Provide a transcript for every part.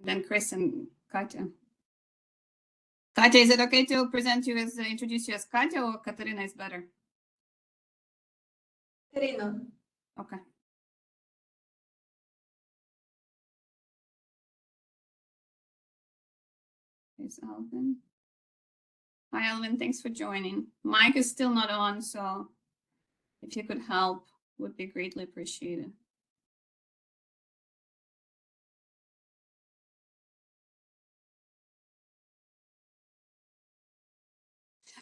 Then Chris and Katya. Katya, is it okay to present you as, introduce you as Katya, or Katerina is better? Katerina. Okay. Here's Alvin. Hi, Alvin. Thanks for joining. Mike is still not on, so if you could help, would be greatly appreciated.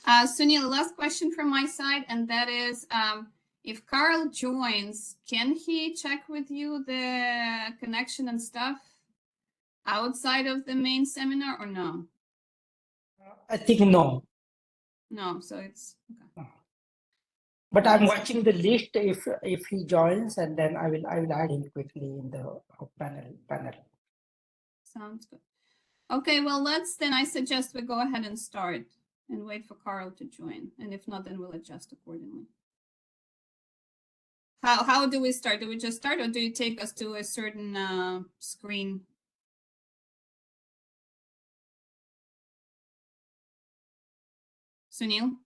Sunil, last question from my side, and that is, if Carl joins, can he check with you the connection and stuff outside of the main seminar, or no? I think no. No, so it's okay. But I'm watching the list if he joins, and then I will add him quickly in the panel. Sounds good. Okay, well, I suggest we go ahead and start and wait for Carl to join. And if not, then we'll adjust accordingly. How do we start? Do we just start, or do you take us to a certain screen? Sunil?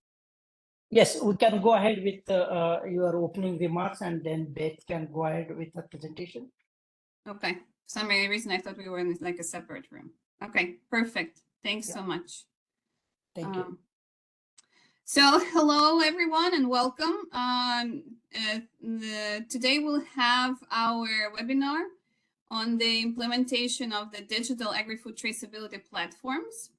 Yes, we can go ahead with your opening remarks, and then Beth can go ahead with the presentation. Okay. For some reason, I thought we were in like a separate room. Okay, perfect. Thanks so much. Thank you. So hello, everyone, and welcome. Today we'll have our webinar on the implementation of the digital agri-food traceability platforms.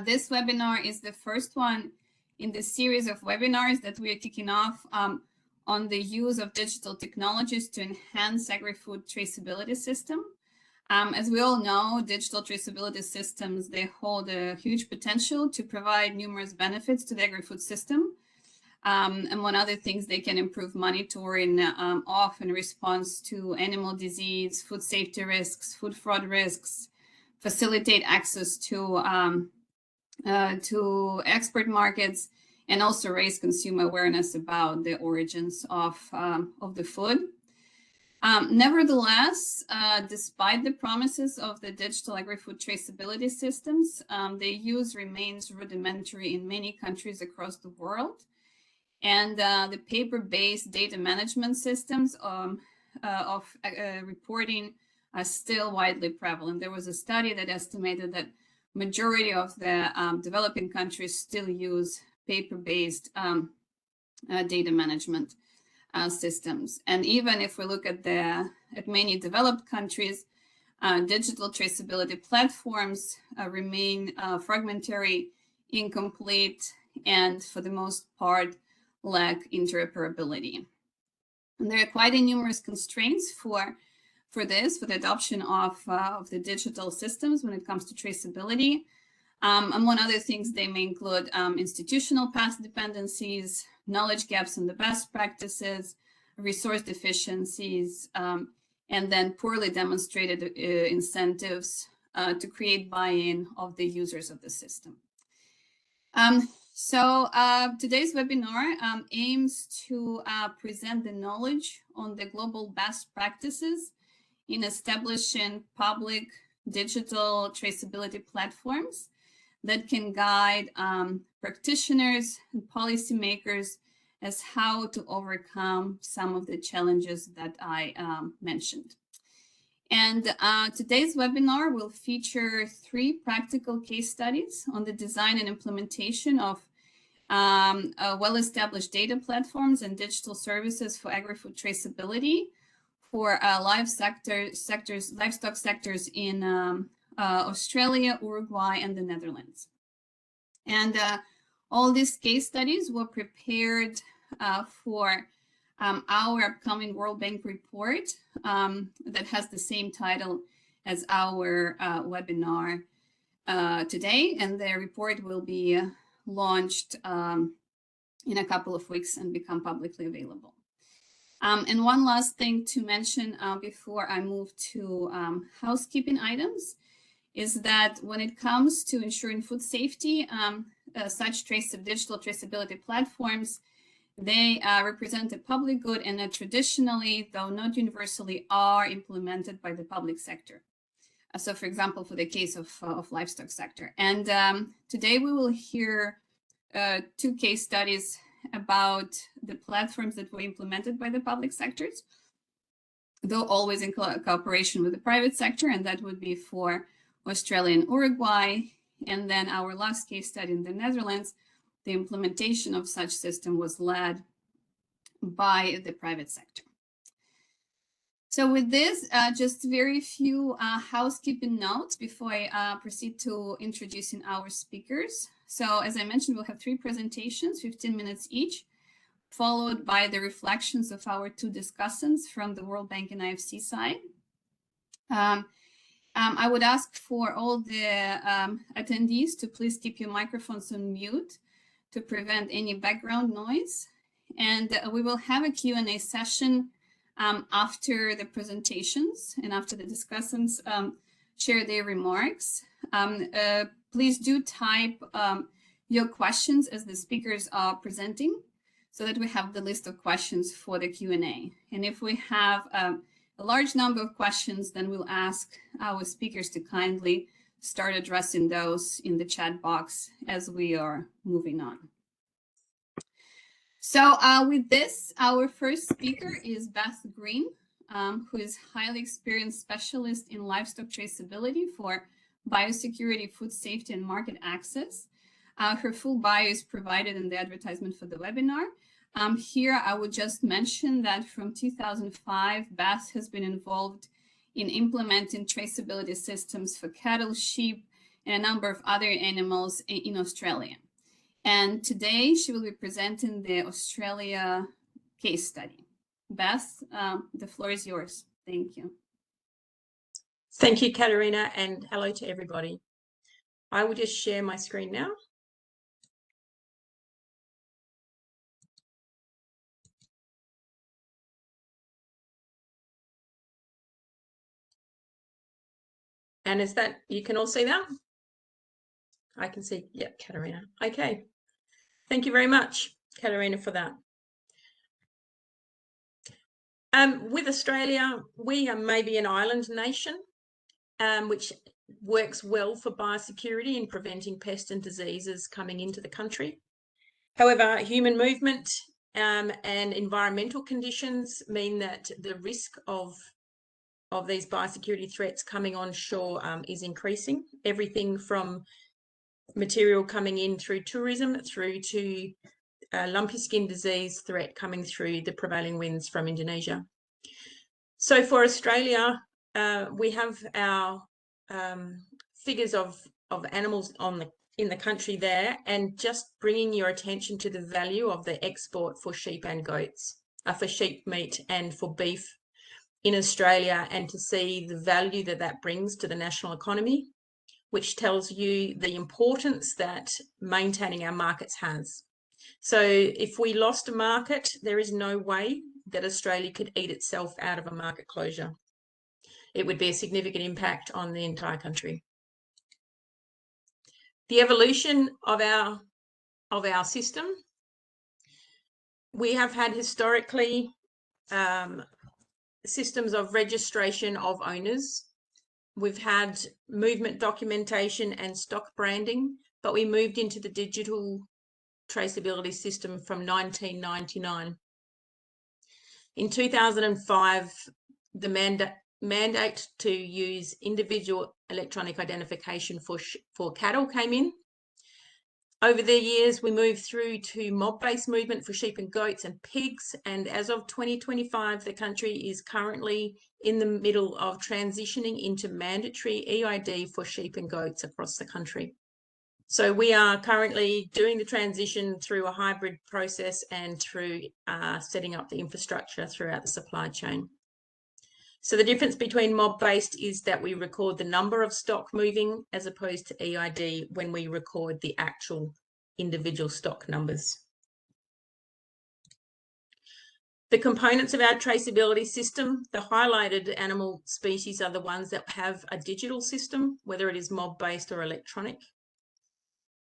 This webinar is the first one in the series of webinars that we are kicking off on the use of digital technologies to enhance agri-food traceability system. As we all know, digital traceability systems, they hold a huge potential to provide numerous benefits to the agri-food system. And among other things, they can improve monitoring of and response to animal disease, food safety risks, food fraud risks, facilitate access to export markets, and also raise consumer awareness about the origins of the food. Nevertheless, despite the promises of the digital agri-food traceability systems, their use remains rudimentary in many countries across the world. And the paper-based data management systems of reporting are still widely prevalent. There was a study that estimated that majority of the developing countries still use paper-based data management systems. And even if we look at many developed countries, digital traceability platforms remain fragmentary, incomplete, and for the most part lack interoperability. And there are quite numerous constraints for the adoption of the digital systems when it comes to traceability. Among other things, they may include institutional path-dependencies, knowledge gaps in the best practices, resource deficiencies, and then poorly demonstrated incentives to create buy-in of the users of the system. So today's webinar aims to present the knowledge on the global best practices in establishing public digital traceability platforms that can guide practitioners and policymakers as how to overcome some of the challenges that I mentioned. And today's webinar will feature 3 practical case studies on the design and implementation of well-established data platforms and digital services for agri-food traceability for livestock sectors in Australia, Uruguay, and the Netherlands. And all these case studies were prepared for our upcoming World Bank report that has the same title as our webinar today. And the report will be launched in a couple of weeks and become publicly available. And one last thing to mention before I move to housekeeping items is that when it comes to ensuring food safety, such digital traceability platforms, they represent a public good and traditionally, though not universally, are implemented by the public sector. So for example, for the case of livestock sector. And today we will hear 2 case studies about the platforms that were implemented by the public sectors, though always in cooperation with the private sector, and that would be for Australia and Uruguay. And then our last case study in the Netherlands, the implementation of such system was led by the private sector. So with this, just very few housekeeping notes before I proceed to introducing our speakers. So as I mentioned, we'll have 3 presentations, 15 minutes each, followed by the reflections of our 2 discussants from the World Bank and IFC side. I would ask for all the attendees to please keep your microphones on mute to prevent any background noise. And we will have a Q&A session after the presentations and after the discussants share their remarks. Please do type your questions as the speakers are presenting so that we have the list of questions for the Q&A. And if we have a large number of questions, then we'll ask our speakers to kindly start addressing those in the chat box as we are moving on. So with this, our first speaker is Beth Green, who is highly experienced specialist in livestock traceability for biosecurity, food safety, and market access. Her full bio is provided in the advertisement for the webinar. Here, I would just mention that from 2005, Beth has been involved in implementing traceability systems for cattle, sheep, and a number of other animals in Australia. And today she will be presenting the Australia case study. Beth, the floor is yours. Thank you. Thank you, Katerina, and hello to everybody. I will just share my screen now. And is that, you can all see that? I can see, yeah, Katerina. Okay. Thank you very much, Katerina, for that. With Australia, we are maybe an island nation, which works well for biosecurity in preventing pests and diseases coming into the country. However, human movement and environmental conditions mean that the risk of these biosecurity threats coming on shore is increasing. Everything from material coming in through tourism through to lumpy skin disease threat coming through the prevailing winds from Indonesia. So for Australia, we have our figures of animals in the country there, and just bringing your attention to the value of the export for sheep and goats, for sheep meat and for beef in Australia, and to see the value that that brings to the national economy, which tells you the importance that maintaining our markets has. So if we lost a market, there is no way that Australia could eat itself out of a market closure. It would be a significant impact on the entire country. The evolution of our system, we have had historically systems of registration of owners. We've had movement documentation and stock branding, but we moved into the digital traceability system from 1999. In 2005, the mandate to use individual electronic identification for cattle came in. Over the years, we moved through to mob-based movement for sheep and goats and pigs. And as of 2025, the country is currently in the middle of transitioning into mandatory EID for sheep and goats across the country. So we are currently doing the transition through a hybrid process and through setting up the infrastructure throughout the supply chain. So the difference between mob-based is that we record the number of stock moving as opposed to EID when we record the actual individual stock numbers. The components of our traceability system, the highlighted animal species are the ones that have a digital system, whether it is mob-based or electronic.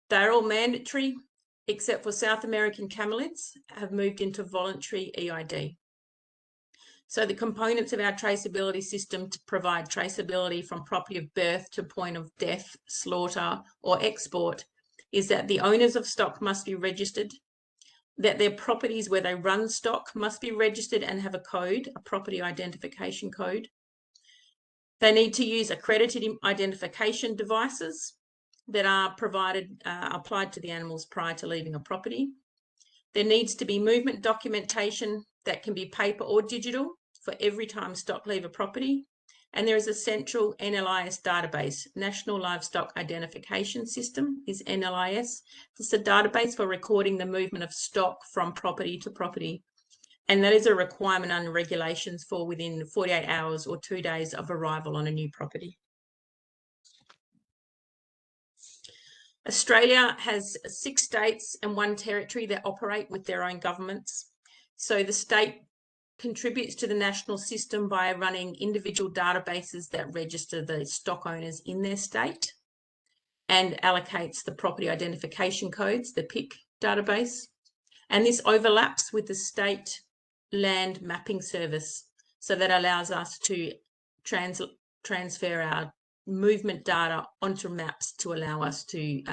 They're all mandatory, except for South American camelids have moved into voluntary EID. So the components of our traceability system to provide traceability from property of birth to point of death, slaughter, or export is that the owners of stock must be registered, that their properties where they run stock must be registered and have a code, a property identification code. They need to use accredited identification devices that are applied to the animals prior to leaving a property. There needs to be movement documentation that can be paper or digital for every time stock leave a property. And there is a central NLIS database, National Livestock Identification System is NLIS. It's a database for recording the movement of stock from property to property. And that is a requirement under regulations for within 48 hours or 2 days of arrival on a new property. Australia has 6 states and 1 territory that operate with their own governments. So the state contributes to the national system by running individual databases that register the stock owners in their state and allocates the property identification codes, the PIC database. And this overlaps with the state land mapping service. So that allows us to transfer our movement data onto maps to allow us to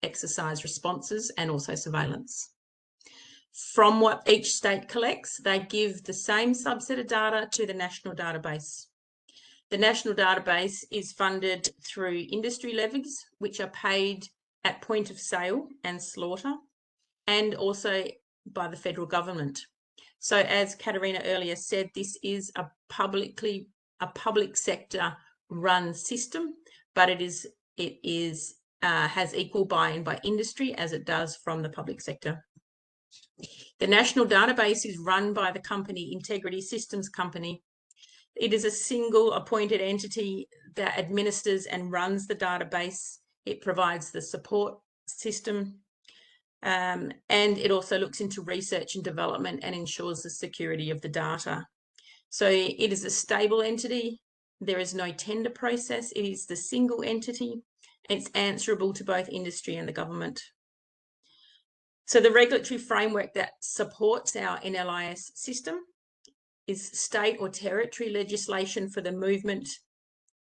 exercise responses and also surveillance. From what each state collects, they give the same subset of data to the national database. The national database is funded through industry levies, which are paid at point of sale and slaughter, and also by the federal government. So as Katerina earlier said, this is a public sector run system, but it has equal buy-in by industry as it does from the public sector. The national database is run by the company Integrity Systems Company. It is a single appointed entity that administers and runs the database. It provides the support system, and it also looks into research and development and ensures the security of the data. So it is a stable entity. There is no tender process. It is the single entity. It's answerable to both industry and the government. So the regulatory framework that supports our NLIS system is state or territory legislation for the movement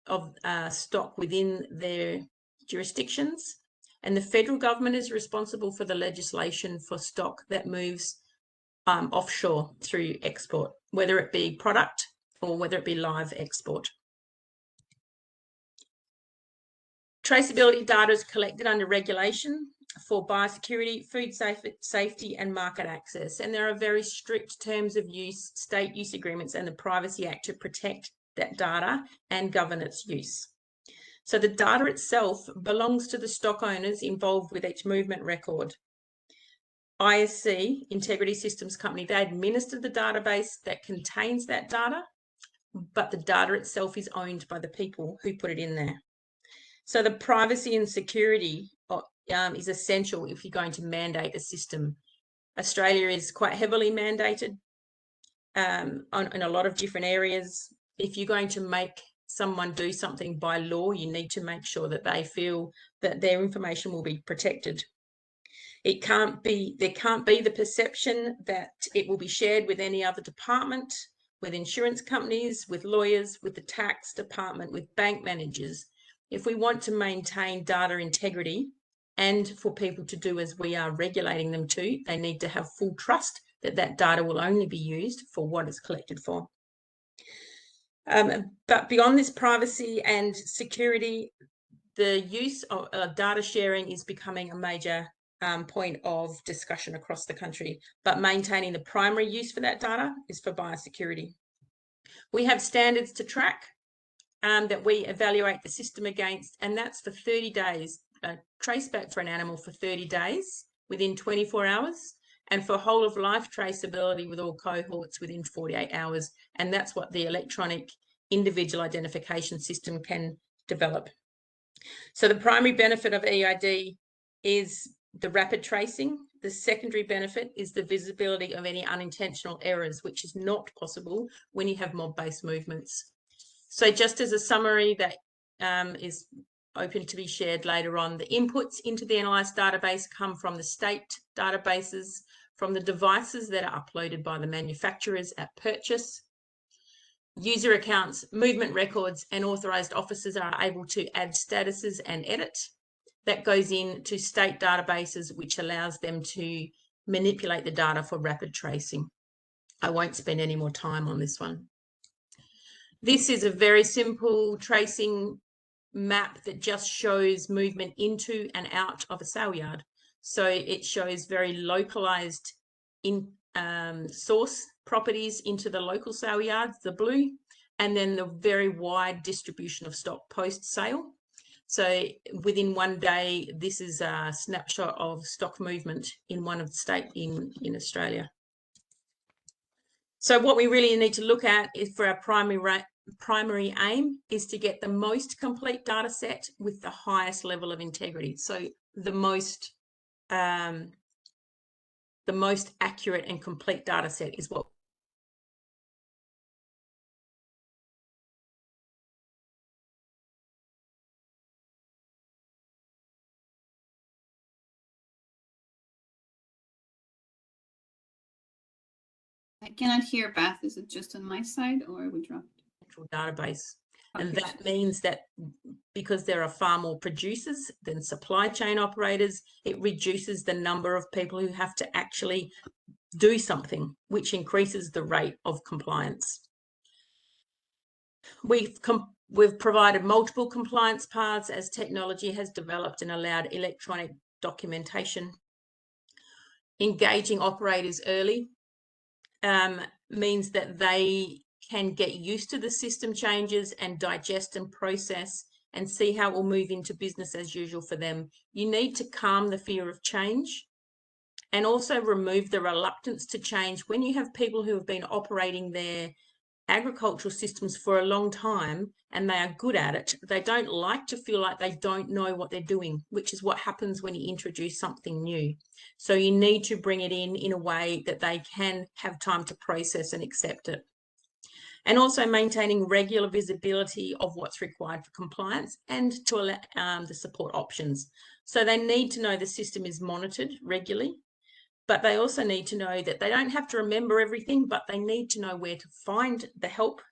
of stock within their jurisdictions. And the federal government is responsible for the legislation for stock that moves offshore through export, whether it be product or whether it be live export. Traceability data is collected under regulation for biosecurity, food safety and market access. And there are very strict terms of use, state use agreements and the Privacy Act to protect that data and govern its use. So the data itself belongs to the stock owners involved with each movement record. ISC, Integrity Systems Company, they administer the database that contains that data, but the data itself is owned by the people who put it in there. So the privacy and security is essential if you're going to mandate a system. Australia is quite heavily mandated in a lot of different areas. If you're going to make someone do something by law, you need to make sure that they feel that their information will be protected. There can't be the perception that it will be shared with any other department, with insurance companies, with lawyers, with the tax department, with bank managers. If we want to maintain data integrity and for people to do as we are regulating them to, they need to have full trust that that data will only be used for what it's collected for. But beyond this privacy and security, the use of data sharing is becoming a major point of discussion across the country, but maintaining the primary use for that data is for biosecurity. We have standards to track that we evaluate the system against, and that's for 30 days, trace back for an animal for 30 days within 24 hours, and for whole of life traceability with all cohorts within 48 hours. And that's what the electronic individual identification system can develop. So the primary benefit of EID is the rapid tracing. The secondary benefit is the visibility of any unintentional errors, which is not possible when you have mob-based movements. So just as a summary that is open to be shared later on, the inputs into the NLIS database come from the state databases, from the devices that are uploaded by the manufacturers at purchase, user accounts, movement records, and authorised officers are able to add statuses and edit. That goes into state databases, which allows them to manipulate the data for rapid tracing. I won't spend any more time on this one. This is a very simple tracing map that just shows movement into and out of a sale yard. So it shows very localized source properties into the local sale yards, the blue, and then the very wide distribution of stock post-sale. So within one day, this is a snapshot of stock movement in one of the states in Australia. So what we really need to look at is for our primary aim is to get the most complete data set with the highest level of integrity. So the most accurate and complete data set is what I cannot hear Beth. Is it just on my side or we dropped? database. Okay. And that means that because there are far more producers than supply chain operators, it reduces the number of people who have to actually do something, which increases the rate of compliance. We've provided multiple compliance paths as technology has developed and allowed electronic documentation. Engaging operators early means that they can get used to the system changes and digest and process and see how it will move into business as usual for them. You need to calm the fear of change and also remove the reluctance to change. When you have people who have been operating their agricultural systems for a long time and they are good at it, they don't like to feel like they don't know what they're doing, which is what happens when you introduce something new. So you need to bring it in a way that they can have time to process and accept it. And also maintaining regular visibility of what's required for compliance and to allow the support options. So they need to know the system is monitored regularly, but they also need to know that they don't have to remember everything, but they need to know where to find the help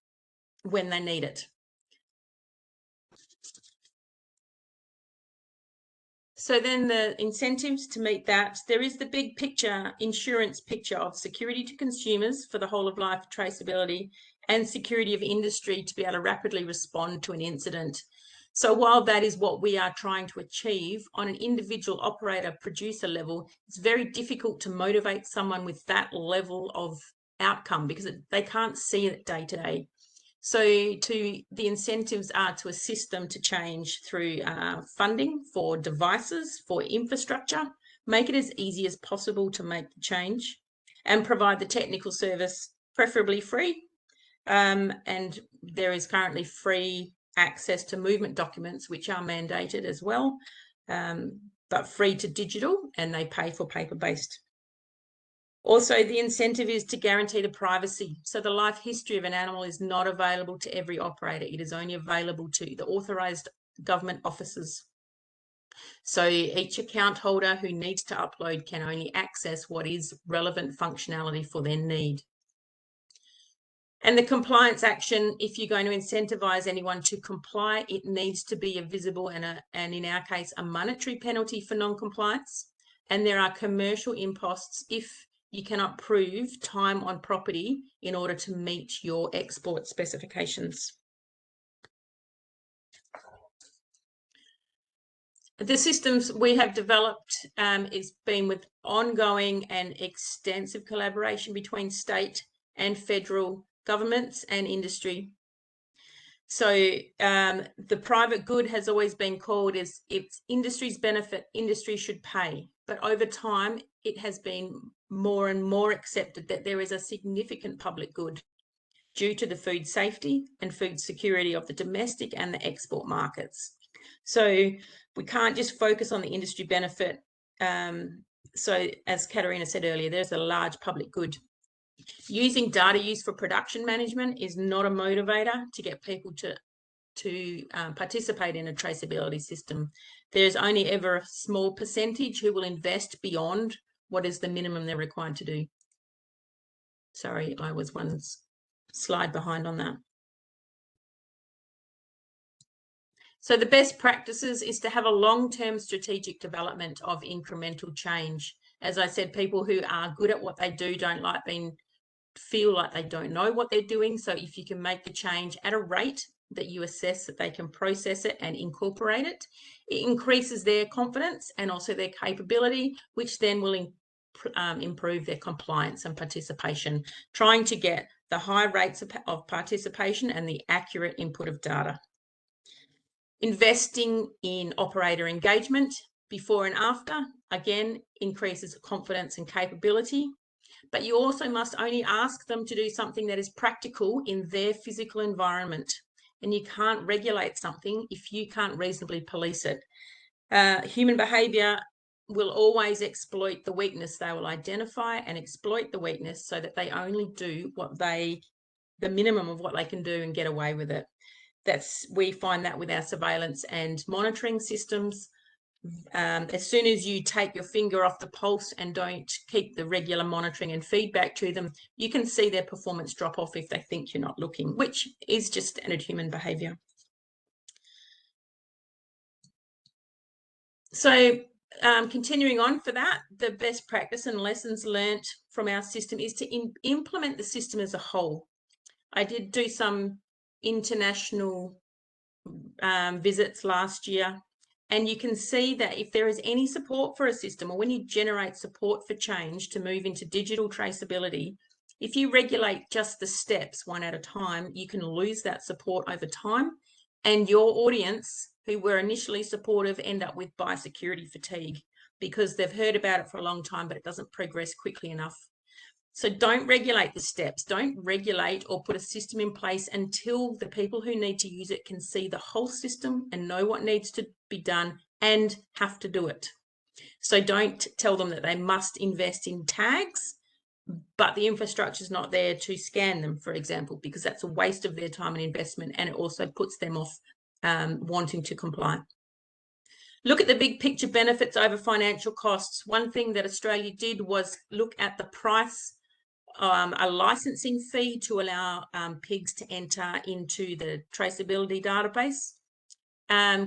when they need it. So then the incentives to meet that, there is the big picture, insurance picture of security to consumers for the whole of life traceability and security of industry to be able to rapidly respond to an incident. So while that is what we are trying to achieve on an individual operator producer level, it's very difficult to motivate someone with that level of outcome because they can't see it day to day. So the incentives are to assist them to change through funding for devices, for infrastructure, make it as easy as possible to make the change and provide the technical service, preferably free. And there is currently free access to movement documents, which are mandated as well, but free to digital, and they pay for paper-based. Also, the incentive is to guarantee the privacy. So the life history of an animal is not available to every operator. It is only available to the authorised government officers. So each account holder who needs to upload can only access what is relevant functionality for their need. And the compliance action, if you're going to incentivize anyone to comply, it needs to be a visible and in our case, a monetary penalty for non-compliance. And there are commercial imposts if you cannot prove time on property in order to meet your export specifications. The systems we have developed is been with ongoing and extensive collaboration between state and federal governments and industry. So the private good has always been called as if industry's benefit, industry should pay. But over time, it has been more and more accepted that there is a significant public good due to the food safety and food security of the domestic and the export markets. So we can't just focus on the industry benefit. So as Katerina said earlier, there's a large public good. Using data use for production management is not a motivator to get people to participate in a traceability system. There's only ever a small percentage who will invest beyond what is the minimum they're required to do. Sorry, I was one slide behind on that. So the best practices is to have a long-term strategic development of incremental change. As I said, people who are good at what they do don't like feel like they don't know what they're doing. So if you can make the change at a rate that you assess that they can process it and incorporate it, it increases their confidence and also their capability, which then will improve their compliance and participation, trying to get the high rates of participation and the accurate input of data. Investing in operator engagement before and after, again, increases confidence and capability. But you also must only ask them to do something that is practical in their physical environment. And you can't regulate something if you can't reasonably police it. Human behaviour will always exploit the weakness. They will identify and exploit the weakness so that they only do the minimum of what they can do and get away with it. We find that with our surveillance and monitoring systems. As soon as you take your finger off the pulse and don't keep the regular monitoring and feedback to them, you can see their performance drop off if they think you're not looking, which is just standard human behaviour. So continuing on for that, the best practice and lessons learnt from our system is to implement the system as a whole. I did do some international visits last year, and you can see that if there is any support for a system, or when you generate support for change to move into digital traceability, if you regulate just the steps one at a time, you can lose that support over time, and your audience who were initially supportive end up with biosecurity fatigue because they've heard about it for a long time, but it doesn't progress quickly enough. So don't regulate the steps. Don't regulate or put a system in place until the people who need to use it can see the whole system and know what needs to be done and have to do it. So don't tell them that they must invest in tags, but the infrastructure is not there to scan them, for example, because that's a waste of their time and investment, and it also puts them off wanting to comply. Look at the big picture benefits over financial costs. One thing that Australia did was look at the price, a licensing fee to allow pigs to enter into the traceability database,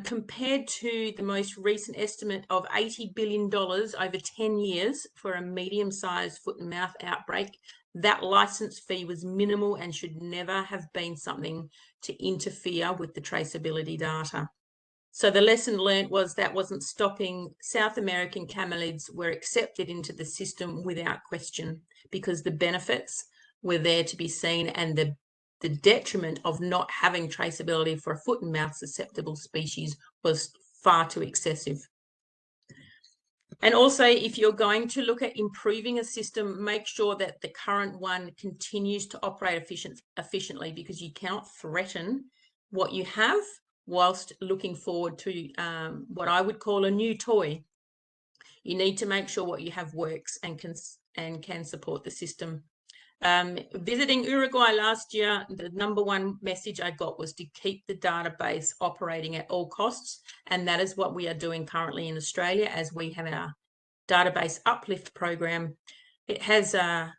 compared to the most recent estimate of $80 billion over 10 years for a medium-sized foot and mouth outbreak. That license fee was minimal and should never have been something to interfere with the traceability data. So the lesson learned was that wasn't stopping. South American camelids were accepted into the system without question because the benefits were there to be seen, and the detriment of not having traceability for a foot and mouth susceptible species was far too excessive. And also, if you're going to look at improving a system, make sure that the current one continues to operate efficiently, because you cannot threaten what you have whilst looking forward to what I would call a new toy. You need to make sure what you have works and can support the system. Visiting Uruguay last year, the #1 message I got was to keep the database operating at all costs, and that is what we are doing currently in Australia as we have our database uplift program. It has a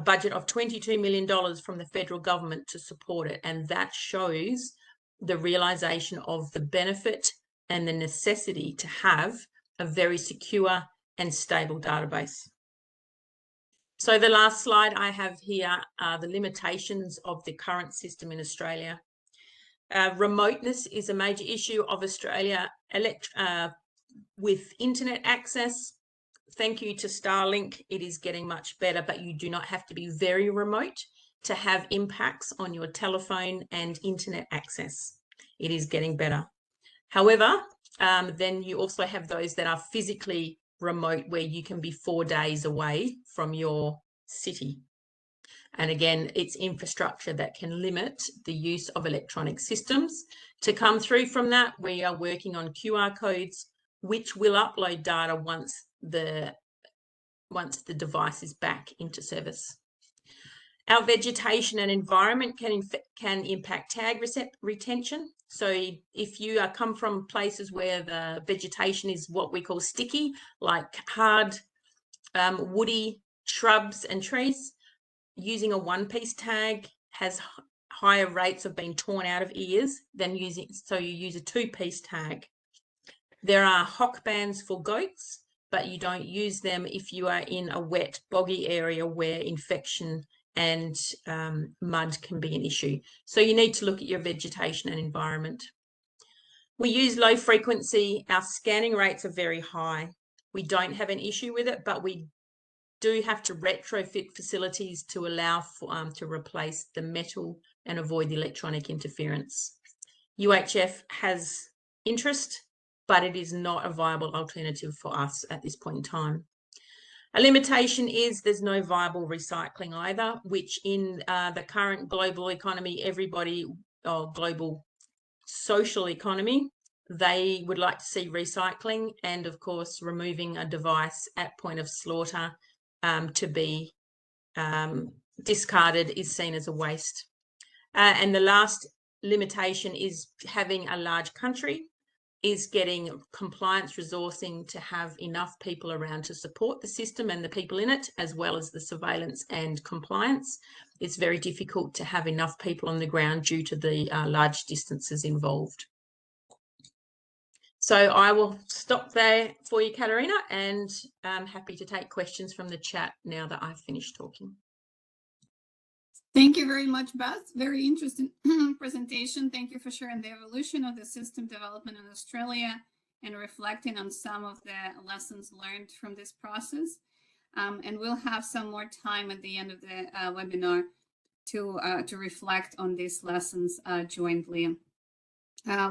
budget of $22 million from the federal government to support it, and that shows the realization of the benefit and the necessity to have a very secure and stable database. So the last slide I have here are the limitations of the current system in Australia. Remoteness is a major issue of Australia with internet access. Thank you to Starlink, it is getting much better, but you do not have to be very remote to have impacts on your telephone and internet access. It is getting better. However, then you also have those that are physically remote, where you can be 4 days away from your city. And again, it's infrastructure that can limit the use of electronic systems. To come through from that, we are working on QR codes, which will upload data once the device is back into service. Our vegetation and environment can impact tag retention. So if you come from places where the vegetation is what we call sticky, like hard, woody shrubs and trees, using a one-piece tag has higher rates of being torn out of ears than so you use a 2-piece tag. There are hock bands for goats, but you don't use them if you are in a wet, boggy area where infection and mud can be an issue. So you need to look at your vegetation and environment. We use low frequency. Our scanning rates are very high. We don't have an issue with it, but we do have to retrofit facilities to allow for, to replace the metal and avoid the electronic interference. UHF has interest, but it is not a viable alternative for us at this point in time. A limitation is there's no viable recycling either, which in the current global economy, everybody, or global social economy, they would like to see recycling, and of course removing a device at point of slaughter to be discarded is seen as a waste. And the last limitation is having a large country, is getting compliance resourcing to have enough people around to support the system and the people in it, as well as the surveillance and compliance. It's very difficult to have enough people on the ground due to the large distances involved. So I will stop there for you, Katarina, and I'm happy to take questions from the chat now that I've finished talking. Thank you very much, Beth. Very interesting presentation. Thank you for sharing the evolution of the system development in Australia and reflecting on some of the lessons learned from this process. And we'll have some more time at the end of the webinar to reflect on these lessons jointly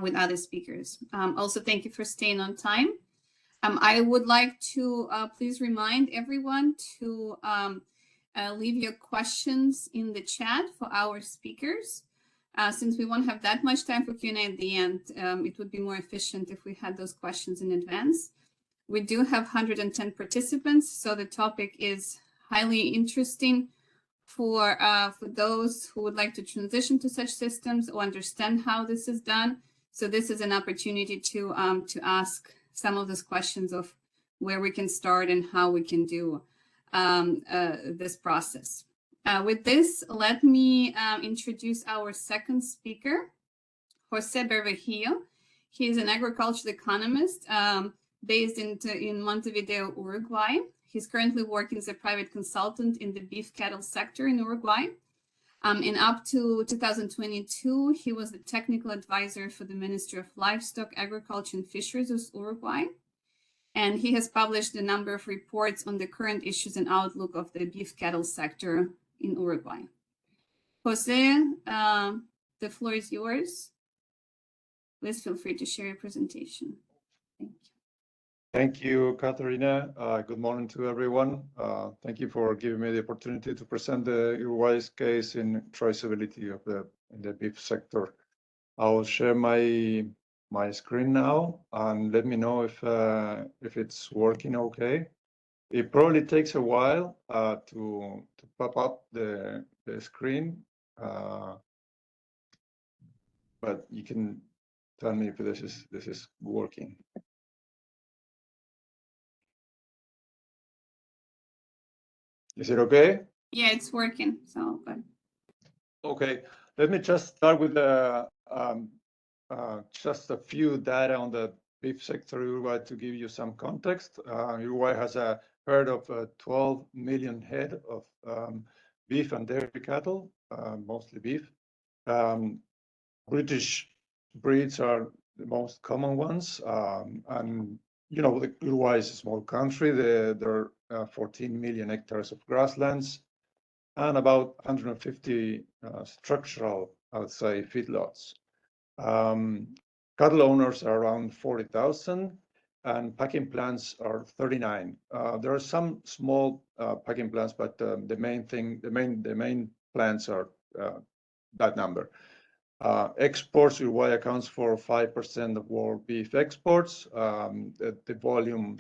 with other speakers. Also, thank you for staying on time. I would like to please remind everyone to leave your questions in the chat for our speakers. Since we won't have that much time for Q&A at the end, it would be more efficient if we had those questions in advance. We do have 110 participants, so the topic is highly interesting for those who would like to transition to such systems or understand how this is done. So this is an opportunity to ask some of those questions of where we can start and how we can do this process. With this, let me introduce our second speaker, Jose Bervejillo. He is an agricultural economist based in Montevideo, Uruguay. He's currently working as a private consultant in the beef cattle sector in Uruguay. And up to 2022, he was the technical advisor for the Ministry of Livestock, Agriculture and Fisheries of Uruguay. And he has published a number of reports on the current issues and outlook of the beef cattle sector in Uruguay. Jose, the floor is yours. Please feel free to share your presentation. Thank you. Thank you, Katarina. Good morning to everyone. Thank you for giving me the opportunity to present the Uruguay's case in traceability of the beef sector. I will share my screen now and let me know if it's working okay. It probably takes a while to pop up the screen, but you can tell me if this is working. Is it okay? Yeah, it's working. So good. Okay, let me just start with just a few data on the beef sector in Uruguay to give you some context. Uruguay has a herd of 12 million head of beef and dairy cattle, mostly beef. British breeds are the most common ones, and you know, Uruguay is a small country. There are 14 million hectares of grasslands and about 150 structural, I would say, feedlots. Cattle owners are around 40,000 and packing plants are 39. There are some small packing plants, but the main plants are that number. Exports, Uruguay accounts for 5% of world beef exports. The volume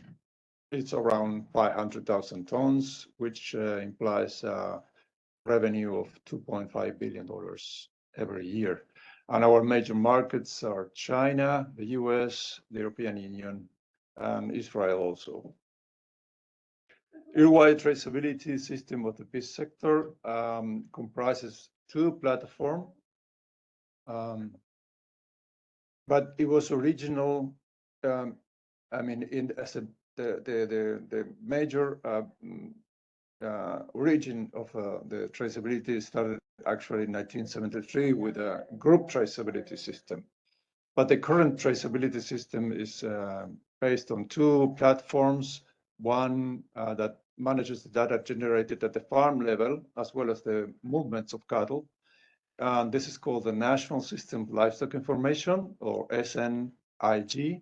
is around 500,000 tons, which implies revenue of $2.5 billion every year. And our major markets are China, the US, the European Union, and Israel also. Uruguay traceability system of the beef sector comprises two platforms. But it was original. I mean, the major origin of the traceability started actually in 1973 with a group traceability system. But the current traceability system is based on two platforms. One that manages the data generated at the farm level, as well as the movements of cattle. This is called the National System of Livestock Information, or SNIG.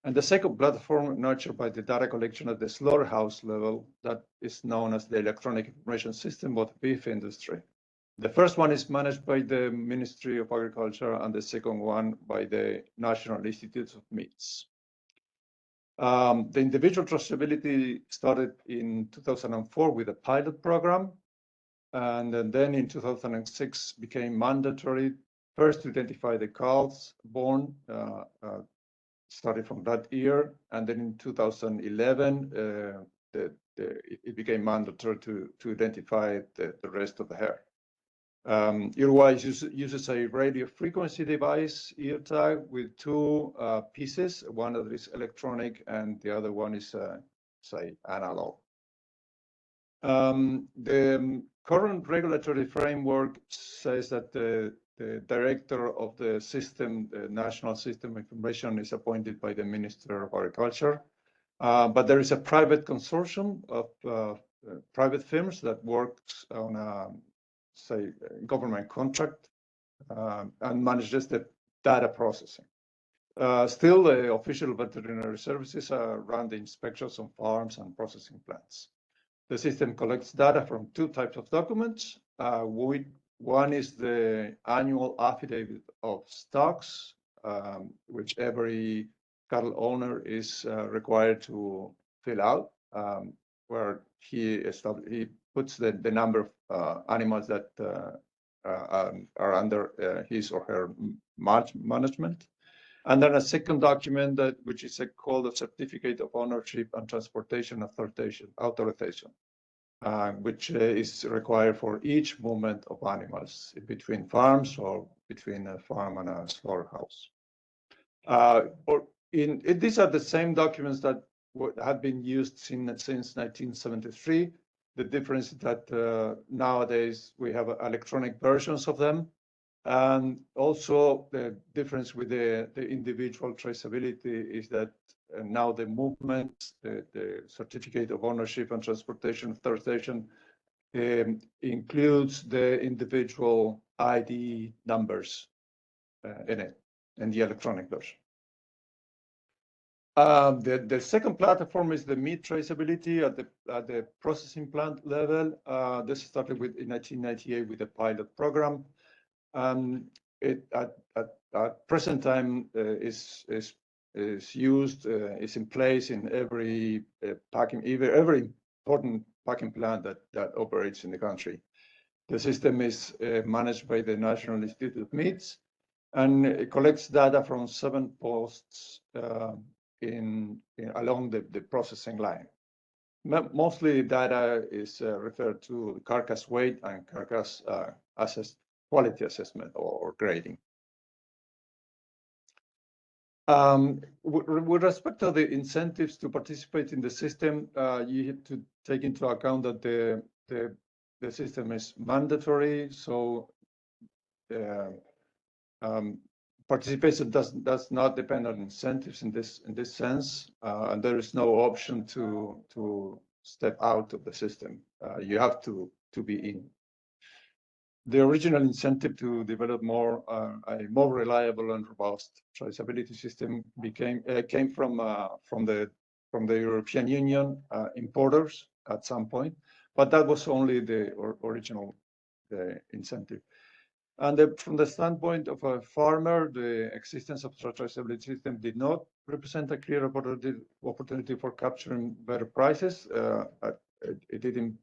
And the second platform nurtured by the data collection at the slaughterhouse level, that is known as the Electronic Information System of the beef industry. The first one is managed by the Ministry of Agriculture, and the second one by the National Institute of Meats. The individual traceability started in 2004 with a pilot program, and then in 2006 became mandatory, first to identify the calves born, started from that year, and then in 2011 it became mandatory to identify the rest of the herd. Uruguay uses a radio frequency device, ear tag, with two pieces. One that is electronic and the other one is, say, analog. The current regulatory framework says that the director of the system, the National System of Information, is appointed by the Minister of Agriculture. But there is a private consortium of private firms that works on a, say, government contract and manages the data processing. Still, the official veterinary services run the inspections on farms and processing plants. The system collects data from two types of documents. One is the annual affidavit of stocks, which every cattle owner is required to fill out, where he puts the number of animals that are under his or her management. And then a second document which is called a certificate of ownership and transportation authorization, which is required for each movement of animals between farms or between a farm and a slaughterhouse. These are the same documents that have been used since 1973. The difference is that nowadays we have electronic versions of them. And also the difference with the individual traceability is that now the movement, the certificate of ownership and transportation authorization includes the individual ID numbers in it, in the electronic version. The second platform is the meat traceability at the processing plant level. This started in 1998 with a pilot program. It at present time is used, is in place in every important packing plant that operates in the country. The system is managed by the National Institute of Meats, and it collects data from 7 posts along the processing line. Mostly data is referred to carcass weight and carcass quality assessment or grading. With respect to the incentives to participate in the system, you have to take into account that the system is mandatory, so participation does not depend on incentives in this sense, and there is no option to step out of the system. You have to be in. The original incentive to develop a more reliable and robust traceability system came from the European Union importers at some point, but that was only the original incentive. And from the standpoint of a farmer, the existence of a traceability system did not represent a clear opportunity for capturing better prices. It didn't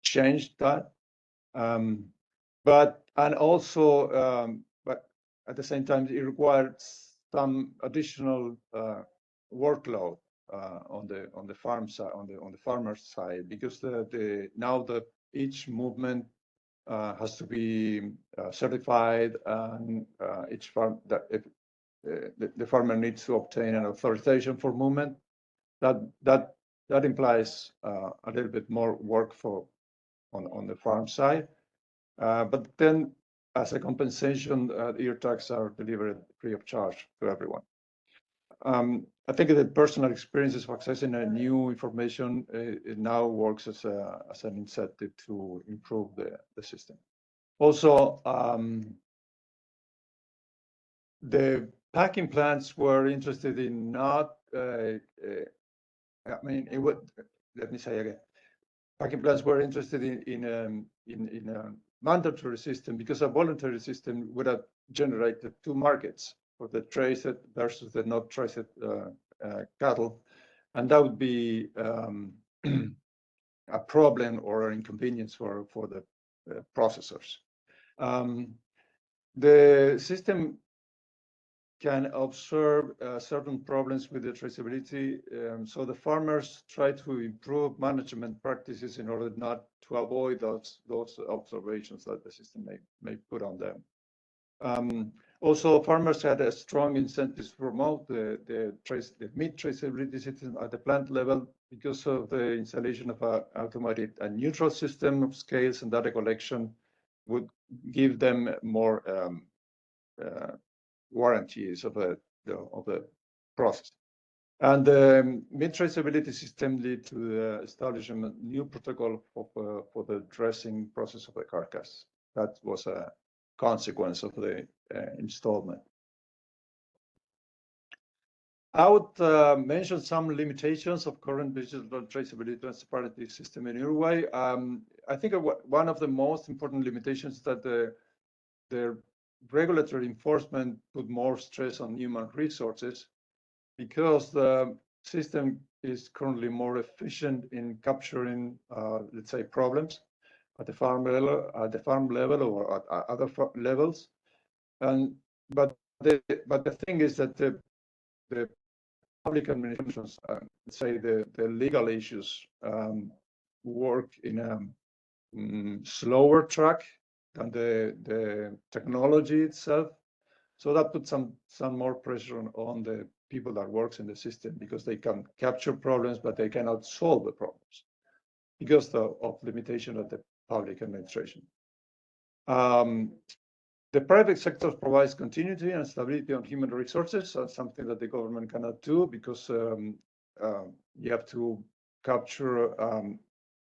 change that. But at the same time, it required some additional workload on the farm side, on the farmer's side, because now each movement has to be certified, and each farm that if the farmer needs to obtain an authorization for movement. That implies a little bit more work on the farm side. But then, as a compensation, ear tags are delivered free of charge to everyone. I think the personal experiences of accessing a new information it now works as an incentive to improve the system. Also, the packing plants were interested in not. I mean, it would. Let me say again. Packing plants were interested in a mandatory system because a voluntary system would have generated two markets for the traced versus the not traced cattle, and that would be a problem or an inconvenience for the processors. The system can observe certain problems with the traceability, so the farmers try to improve management practices in order not to avoid those observations that the system may put on them. Also, farmers had a strong incentive to promote the meat traceability system at the plant level because of the installation of an automated and neutral system of scales and data collection would give them more warranties of the process. And the meat traceability system led to the establishment of a new protocol for the dressing process of the carcass. That was a consequence of the installment. I would mention some limitations of current digital traceability transparency system in Uruguay. I think one of the most important limitations is that the regulatory enforcement put more stress on human resources because the system is currently more efficient in capturing, let's say, problems at the farm level, or at other levels. But the thing is that the public administrations, let's say the legal issues, work in a slower track than the technology itself. So that puts some more pressure on the people that works in the system because they can capture problems, but they cannot solve the problems because of limitation of the public administration. The private sector provides continuity and stability on human resources. That's something that the government cannot do because you have to capture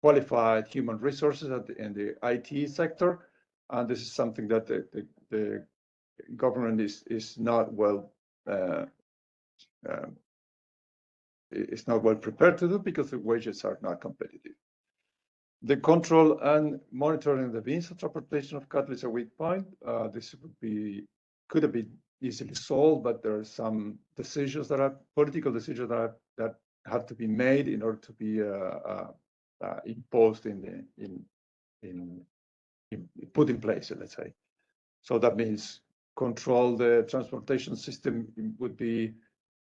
qualified human resources in the IT sector. And this is something that the government is not well prepared to do because the wages are not competitive. The control and monitoring the means of transportation of cattle is a weak point. This could have been easily solved, but there are some decisions that are political decisions that have to be made in order to be imposed put in place, let's say. So that means control the transportation system would be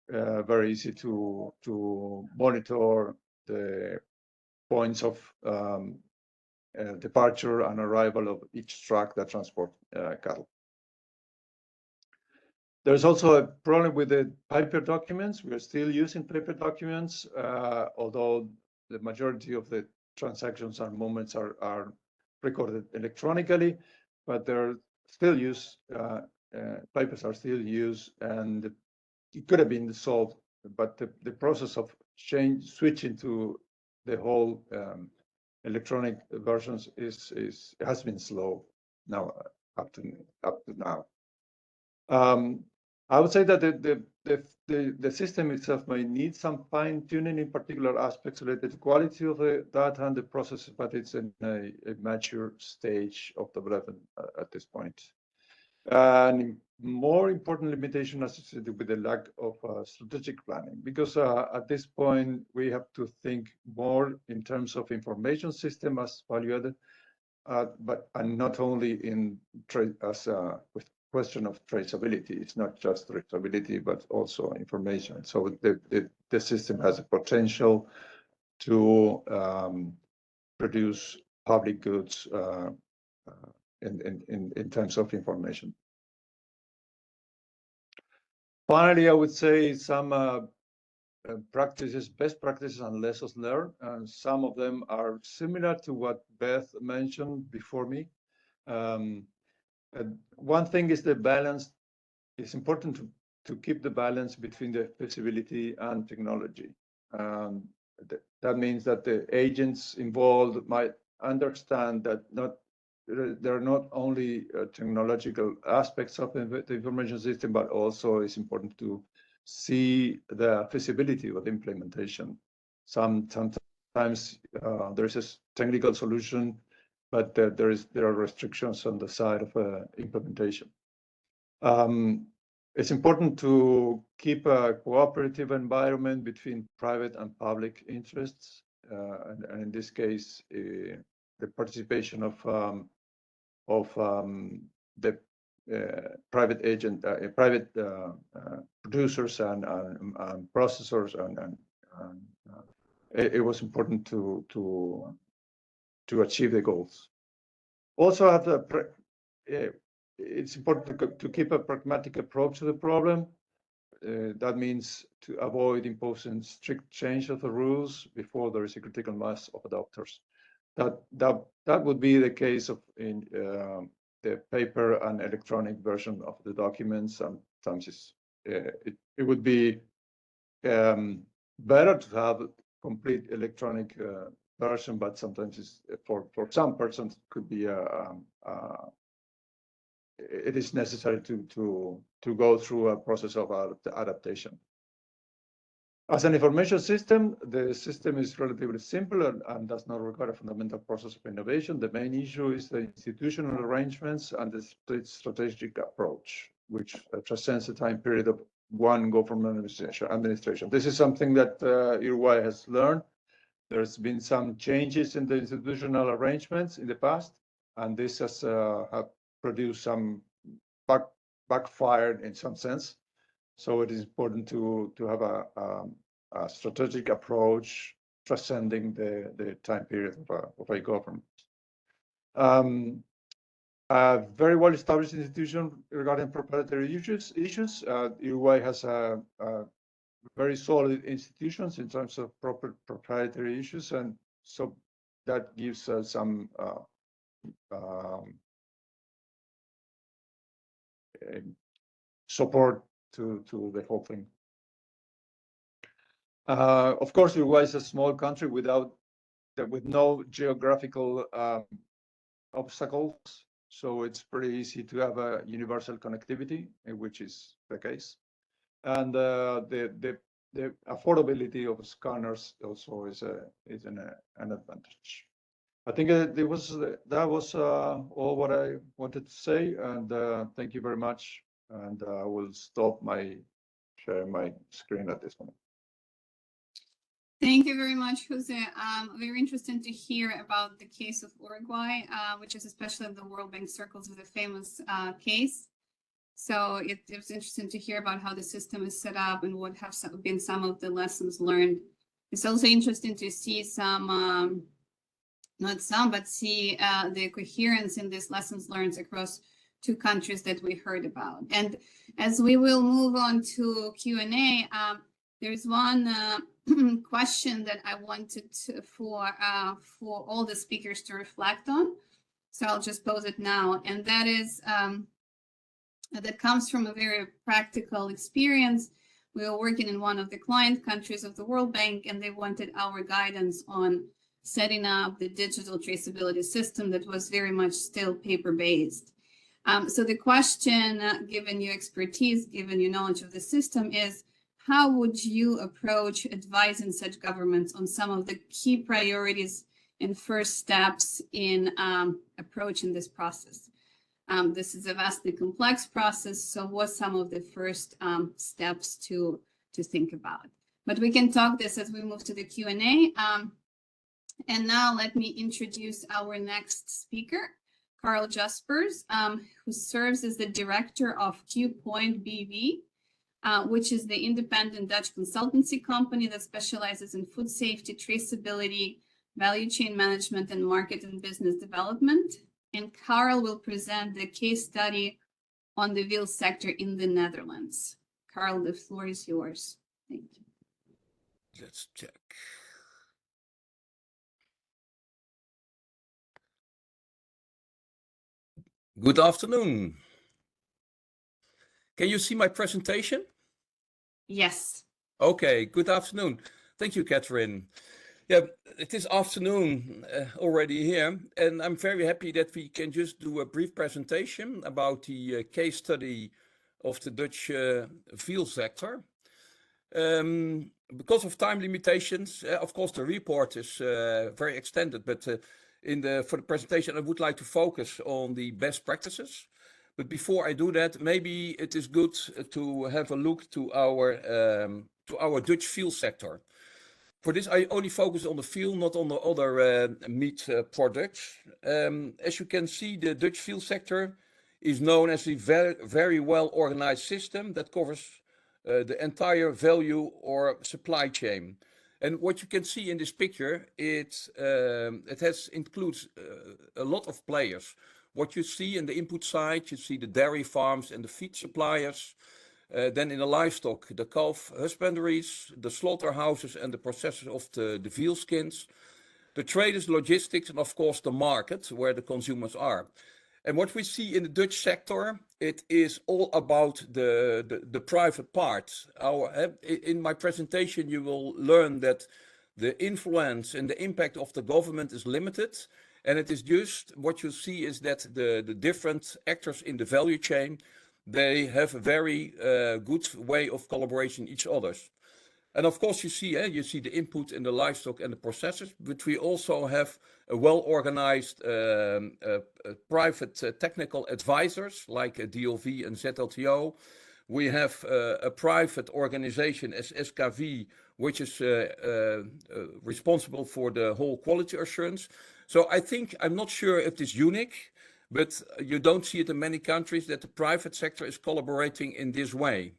very easy to monitor the points of departure and arrival of each truck that transport cattle. There's also a problem with the paper documents. We are still using paper documents, although the majority of the transactions and movements are recorded electronically, but they're still used. Papers are still used, and it could have been solved, but the process of switching to the whole electronic versions has been slow now up to now. I would say that the system itself may need some fine tuning in particular aspects related to quality of the data and the process, but it's in a mature stage of development at this point. And more important limitation associated with the lack of strategic planning, because at this point we have to think more in terms of information system as value added, and not only with question of traceability. It's not just traceability, but also information. So the system has a potential to produce public goods in terms of information. Finally, I would say some best practices and lessons learned, and some of them are similar to what Beth mentioned before me. One thing is the balance. It's important to keep the balance between the feasibility and technology. That means that the agents involved might understand that there are not only technological aspects of the information system, but also it's important to see the feasibility of the implementation. Sometimes there is a technical solution, but there are restrictions on the side of implementation. It's important to keep a cooperative environment between private and public interests, and in this case, the participation of the private producers and processors, and it was important to achieve the goals. Also, it's important to keep a pragmatic approach to the problem. That means to avoid imposing strict change of the rules before there is a critical mass of adopters. That would be the case in the paper and electronic version of the documents. Sometimes it would be better to have a complete electronic version, but sometimes for some persons could be it is necessary to go through a process of adaptation. As an information system, the system is relatively simple and does not require a fundamental process of innovation. The main issue is the institutional arrangements and the strategic approach, which transcends the time period of one government administration. This is something that Uruguay has learned. There's been some changes in the institutional arrangements in the past, and this has have produced some backfired in some sense. So it is important to have a strategic approach transcending the time period of a government. A very well-established institution regarding proprietary issues. Uruguay has a very solid institutions in terms of proprietary issues, and so that gives us some support to the whole thing. Of course, Uruguay is a small country with no geographical obstacles, so it's pretty easy to have a universal connectivity, which is the case, and the affordability of scanners also is an advantage. I think that was all what I wanted to say, and thank you very much. And I will stop sharing my screen at this moment. Thank you very much, Jose. Very interesting to hear about the case of Uruguay, which is especially in the World Bank circles with a famous case. So it was interesting to hear about how the system is set up and what have been some of the lessons learned. It's also interesting to see see the coherence in these lessons learned across two countries that we heard about. And as we will move on to Q&A, there's one question that I wanted for all the speakers to reflect on. So I'll just pose it now. And that is, that comes from a very practical experience. We were working in one of the client countries of the World Bank, and they wanted our guidance on setting up the digital traceability system that was very much still paper-based. So the question, given your expertise, given your knowledge of the system, is how would you approach advising such governments on some of the key priorities and first steps in approaching this process? This is a vastly complex process, so what's some of the first steps to think about? But we can talk this as we move to the Q&A. And now let me introduce our next speaker, Carl Jaspers, who serves as the director of Q-Point BV, which is the independent Dutch consultancy company that specializes in food safety, traceability, value chain management, and market and business development. And Carl will present the case study on the veal sector in the Netherlands. Carl, the floor is yours. Thank you. Let's check. Good afternoon. Can you see my presentation? Yes. Okay, good afternoon. Thank you, Catherine. Yeah, it is afternoon already here, and I'm very happy that we can just do a brief presentation about the case study of the Dutch veal sector. Because of time limitations, of course, the report is very extended, but for the presentation, I would like to focus on the best practices. But before I do that, maybe it is good to have a look to our Dutch veal sector. For this, I only focus on the veal, not on the other meat products. As you can see, the Dutch veal sector is known as a very, very well organized system that covers the entire value or supply chain. And what you can see in this picture, it includes a lot of players. What you see in the input side, you see the dairy farms and the feed suppliers. Then in the livestock, the calf husbandries, the slaughterhouses and the processors of the veal skins, the traders, logistics, and of course the market where the consumers are. And what we see in the Dutch sector, it is all about the private part. In my presentation, you will learn that the influence and the impact of the government is limited. And it is just what you see is that the different actors in the value chain, they have a very good way of collaborating each other's. And of course, you see the input in the livestock and the processors, but we also have a well-organized private technical advisors like DLV and ZLTO. We have a private organization as SKV, which is responsible for the whole quality assurance. So I think, I'm not sure if it's unique, but you don't see it in many countries that the private sector is collaborating in this way.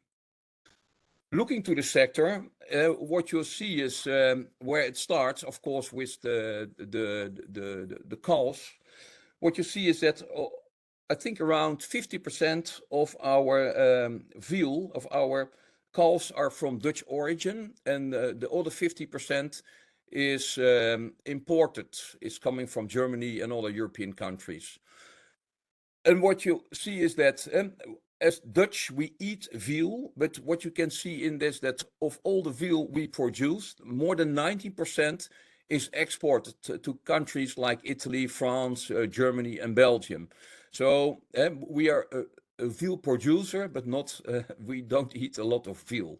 Looking to the sector, what you'll see is where it starts, of course, with the calves. What you see is that I think around 50% of our veal, of our calves, are from Dutch origin, and the other 50% is imported, is coming from Germany and other European countries. And what you see is that as Dutch, we eat veal, but what you can see in this, that of all the veal we produce, more than 90% is exported to countries like Italy, France, Germany, and Belgium. So we are a veal producer, but not we don't eat a lot of veal.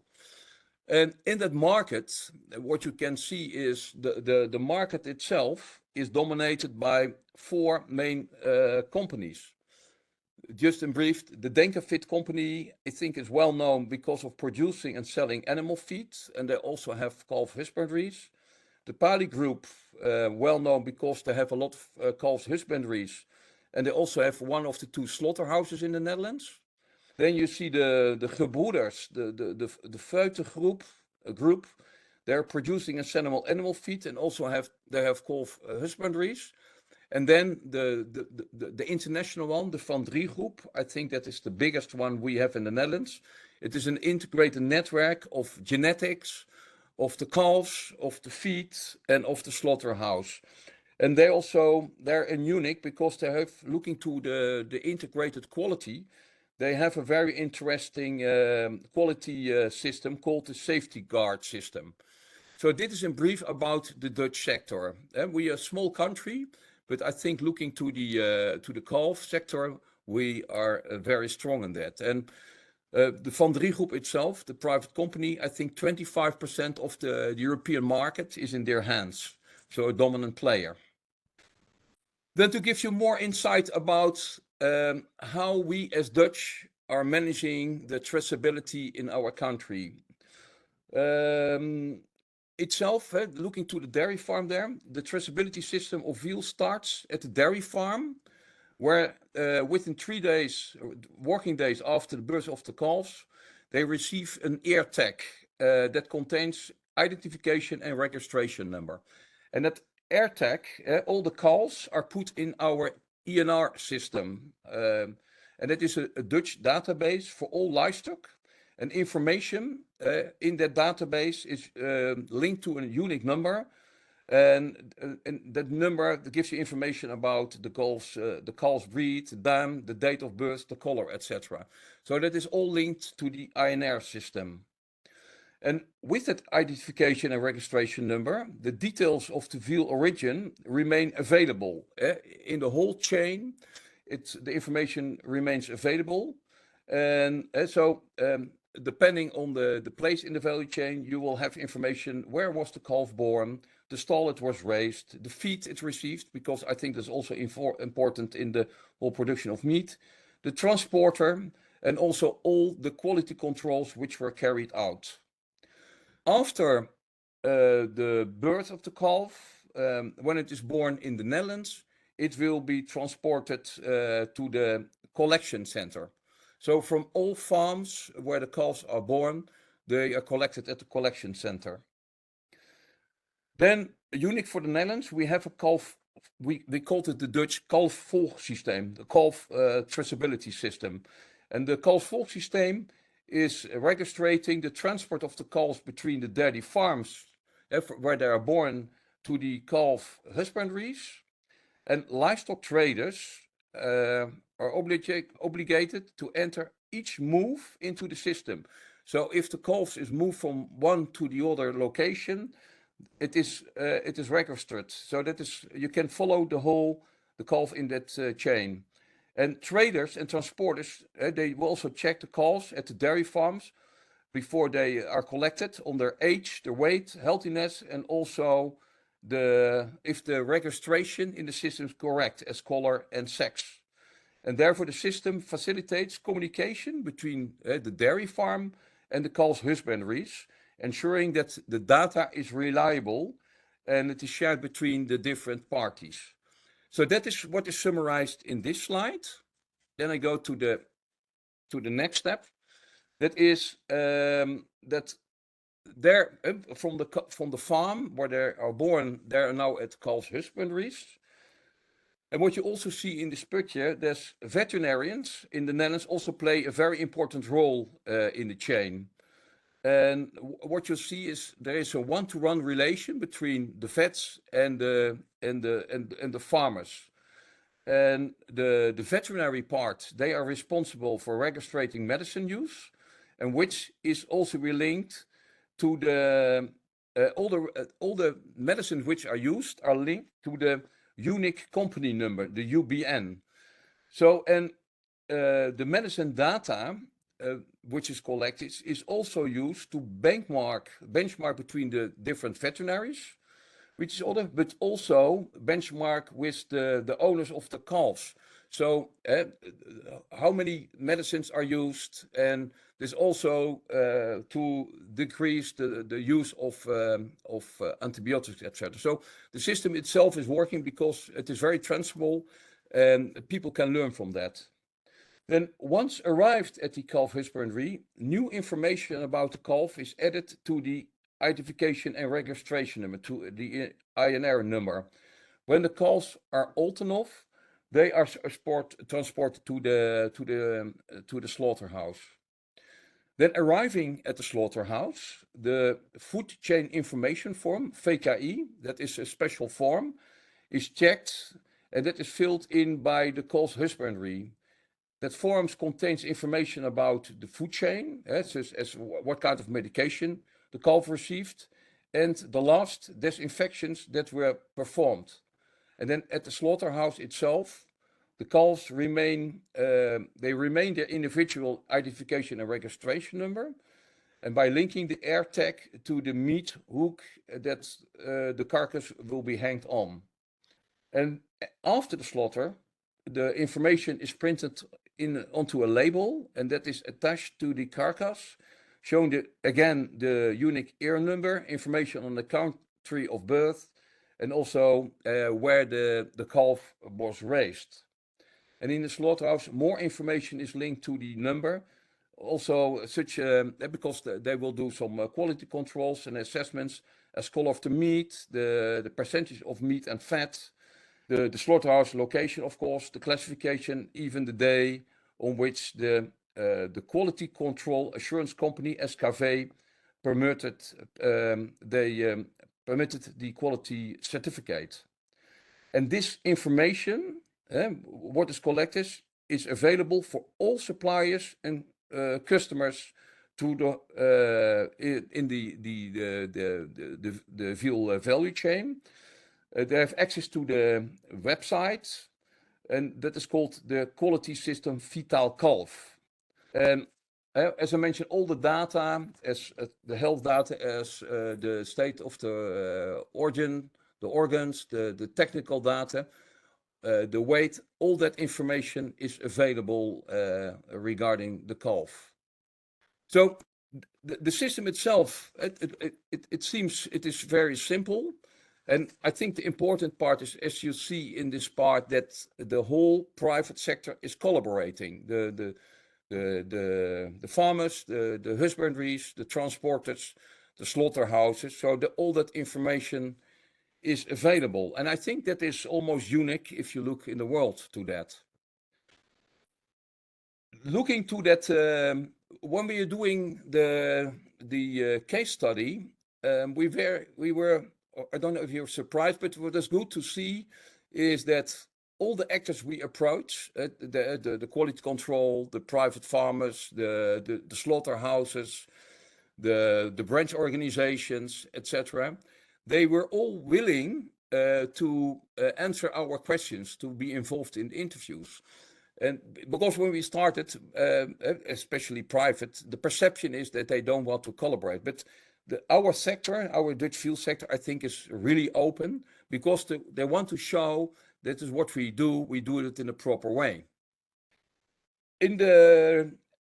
And in that market, what you can see is the market itself is dominated by four main companies. Just in brief, the Denkerfit company, I think, is well known because of producing and selling animal feed, and they also have calf husbandries. The Pali Group, well known because they have a lot of calf husbandries, and they also have one of the two slaughterhouses in the Netherlands. Then you see the Gebroeders, the Feute group. They're producing and selling animal feed, and also they have calf husbandries. And then the international one, the Van Drie Group, I think that is the biggest one we have in the Netherlands. It is an integrated network of genetics, of the calves, of the feed, and of the slaughterhouse. And they're unique because they have, looking to the integrated quality, they have a very interesting quality system called the safety guard system. So this is in brief about the Dutch sector. We are a small country, but I think looking to the calf sector, we are very strong in that. And the Van Drie Group itself, the private company, I think 25% of the European market is in their hands. So a dominant player. Then to give you more insight about how we as Dutch are managing the traceability in our country. Looking to the dairy farm there, the traceability system of veal starts at the dairy farm, where within 3 days, working days after the birth of the calves, they receive an ear tag that contains identification and registration number. And that air tag, all the calves are put in our ENR system. And that is a Dutch database for all livestock. And information in that database is linked to a unique number. And that number that gives you information about the calf's breed, the dam, the date of birth, the color, etc. So that is all linked to the INR system. And with that identification and registration number, the details of the veal origin remain available. In the whole chain, the information remains available. And so depending on the place in the value chain, you will have information: where was the calf born, the stall it was raised, the feed it received, because I think that's also important in the whole production of meat, the transporter, and also all the quality controls which were carried out. After the birth of the calf, when it is born in the Netherlands, it will be transported to the collection center. So from all farms where the calves are born, they are collected at the collection center. Then, unique for the Netherlands, we have a calf, we called it the Dutch kalfvolgsysteem, the calf traceability system. And the kalfvolgsysteem is registrating the transport of the calves between the dairy farms where they are born to the calf husbandries. And livestock traders are obligated to enter each move into the system. So if the calves is moved from one to the other location, it is registered. So that is, you can follow the calf in that chain. And traders and transporters, they will also check the calves at the dairy farms before they are collected on their age, their weight, healthiness, and also if the registration in the system is correct as color and sex. And therefore the system facilitates communication between the dairy farm and the calf's husbandries, ensuring that the data is reliable and it is shared between the different parties. So that is what is summarized in this slide. Then I go to the next step. That is that there from the farm where they are born, they are now at calf husbandries. And what you also see in this picture, there's veterinarians in the Netherlands also play a very important role in the chain. And what you see is there is a one-to-one relation between the vets and the farmers. And the veterinary part, they are responsible for registering medicine use, and which is also linked to the all the medicines which are used are linked to the unique company number, the UBN. So, and the medicine data which is collected is also used to benchmark between the different veterinaries, which is other, but also benchmark with the owners of the calves. So how many medicines are used, and there's also to decrease the use of antibiotics, etc. So the system itself is working because it is very transferable and people can learn from that. Then once arrived at the calf husbandry, new information about the calf is added to the identification and registration number, to the INR number. When the calves are old enough, they are transported to the slaughterhouse. Then arriving at the slaughterhouse, the food chain information form, VKI, that is a special form, is checked, and that is filled in by the calf's husbandry. That form contains information about the food chain, such as what kind of medication the calf received, and the last disinfections that were performed. And then at the slaughterhouse itself, the calves remain their individual identification and registration number. And by linking the air tag to the meat hook, that the carcass will be hanged on. And after the slaughter, the information is printed onto a label, and that is attached to the carcass, showing again the unique ear number, information on the country of birth, and also where the calf was raised. And in the slaughterhouse, more information is linked to the number, also because they will do some quality controls and assessments as color of the meat, the percentage of meat and fat, the slaughterhouse location, of course, the classification, even the day on which the quality control assurance company SKV permitted permitted the quality certificate. And this information, what is collected, is available for all suppliers and customers to in the veal value chain. They have access to the website, and that is called the quality system Vital Kalf. And as I mentioned, all the data, as the health data, as the state of the organ, the organs, the technical data, the weight, all that information is available regarding the calf. So the system itself, it seems it is very simple. And I think the important part is, as you see in this part, that the whole private sector is collaborating. The farmers, the husbandries, the transporters, the slaughterhouses. So all that information is available. And I think that is almost unique if you look in the world to that. Looking to that, when we are doing the case study, we were, I don't know if you're surprised, but what is good to see is that all the actors we approach, the quality control, the private farmers, the slaughterhouses, the branch organizations, etc., they were all willing to answer our questions, to be involved in interviews. And because when we started, especially private, the perception is that they don't want to collaborate. But our sector, our Dutch field sector, I think is really open because they want to show that is what we do it in a proper way.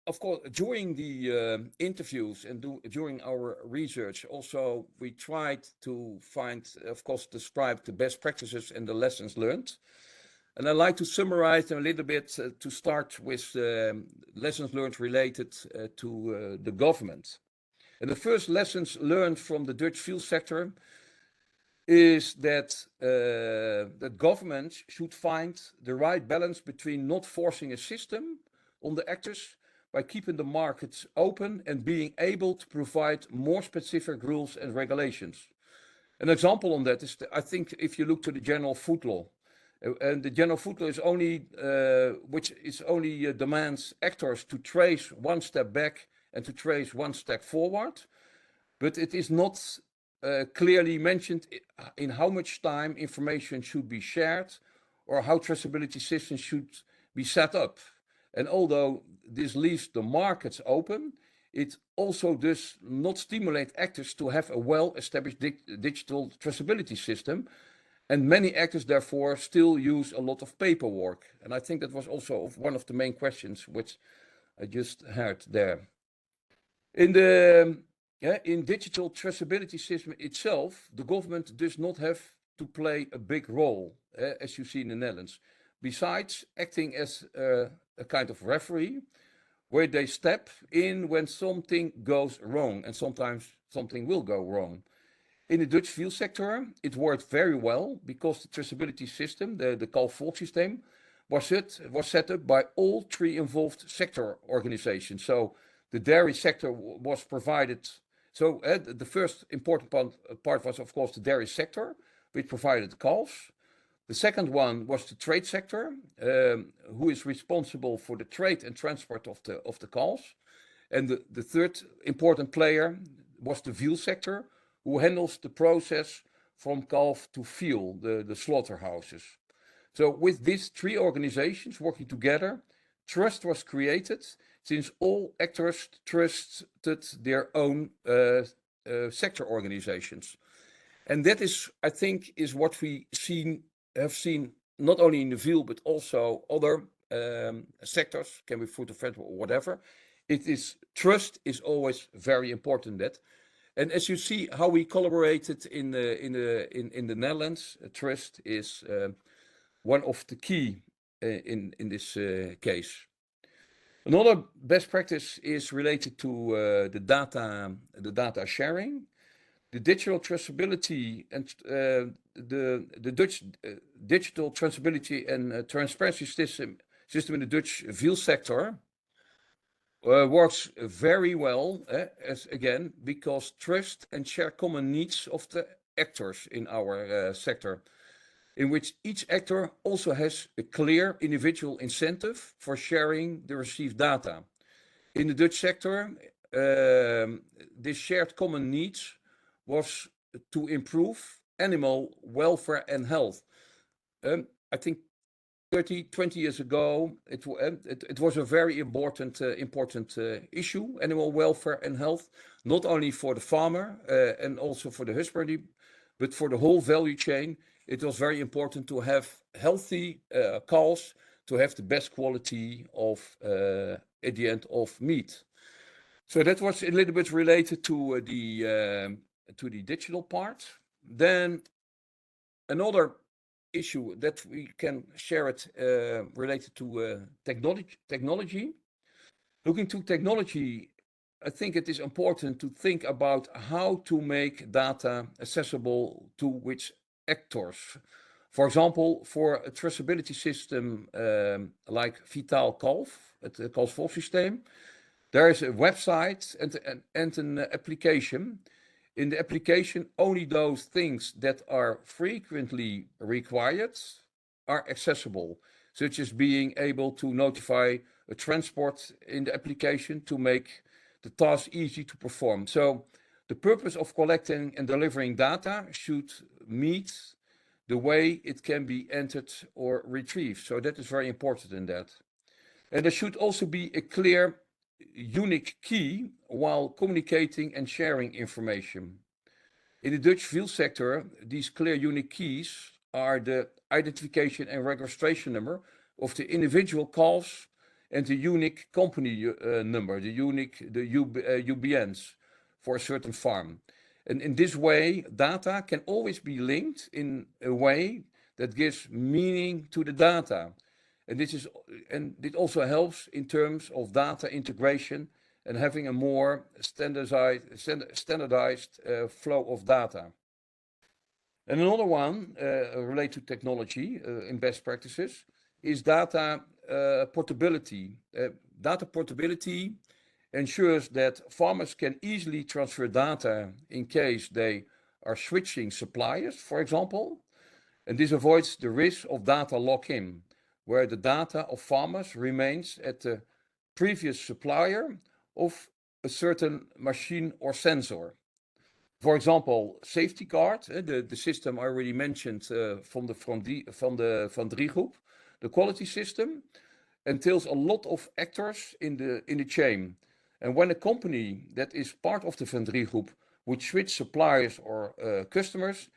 Of course, during the interviews and during our research, also we tried to find, of course, describe the best practices and the lessons learned. And I'd like to summarize them a little bit to start with lessons learned related to the government. And the first lessons learned from the Dutch field sector is that that governments should find the right balance between not forcing a system on the actors by keeping the markets open and being able to provide more specific rules and regulations. An example on that is, I think, if you look to the General Food Law, and the General Food Law is only, which is only demands actors to trace one step back and to trace one step forward, but it is not clearly mentioned in how much time information should be shared or how traceability systems should be set up. And although this leaves the markets open, it also does not stimulate actors to have a well-established digital traceability system. And many actors, therefore, still use a lot of paperwork. And I think that was also one of the main questions which I just heard there. In digital traceability system itself, the government does not have to play a big role, as you see in the Netherlands. Besides acting as a kind of referee, where they step in when something goes wrong, and sometimes something will go wrong. In the Dutch field sector, it worked very well because the traceability system, the Kalf system, was set up by all three involved sector organizations. So the dairy sector was provided. So the first important part was, of course, the dairy sector, which provided the calves. The second one was the trade sector, who is responsible for the trade and transport of the calves. And the third important player was the veal sector, who handles the process from calf to veal, the slaughterhouses. So with these three organizations working together, trust was created since all actors trusted their own sector organizations. And that is, I think, is what we have seen not only in the veal, but also other sectors, can be food or vegetable or whatever. Trust is always very important. And as you see how we collaborated in the Netherlands, trust is one of the key in this case. Another best practice is related to the data sharing. The digital traceability and the Dutch digital traceability and transparency system in the Dutch veal sector works very well, as again, because trust and share common needs of the actors in our sector, in which each actor also has a clear individual incentive for sharing the received data. In the Dutch sector, this shared common needs was to improve animal welfare and health. I think 20 years ago, it was a very important issue, animal welfare and health, not only for the farmer and also for the husbandry, but for the whole value chain. It was very important to have healthy cows, to have the best quality of, at the end, of meat. So that was a little bit related to the digital part. Then another issue that we can share it related to technology. Looking to technology, I think it is important to think about how to make data accessible to which actors. For example, for a traceability system like Vitaal Kalf, het kalfsvolgsysteem, there is a website and an application. In the application, only those things that are frequently required are accessible, such as being able to notify a transport in the application to make the task easy to perform. So the purpose of collecting and delivering data should meet the way it can be entered or retrieved. So that is very important in that. And there should also be a clear, unique key while communicating and sharing information. In the Dutch veal sector, these clear unique keys are the identification and registration number of the individual calves and the unique company number, the UBNs for a certain farm. And in this way, data can always be linked in a way that gives meaning to the data. And it also helps in terms of data integration and having a more standardized flow of data. And another one related to technology in best practices is data portability. Data portability ensures that farmers can easily transfer data in case they are switching suppliers, for example. And this avoids the risk of data lock-in, where the data of farmers remains at the previous supplier of a certain machine or sensor. For example, safety guard, the system I already mentioned from the Van Drie Group, the quality system, entails a lot of actors in the chain. And when a company that is part of the Van Drie Group would switch suppliers or customers,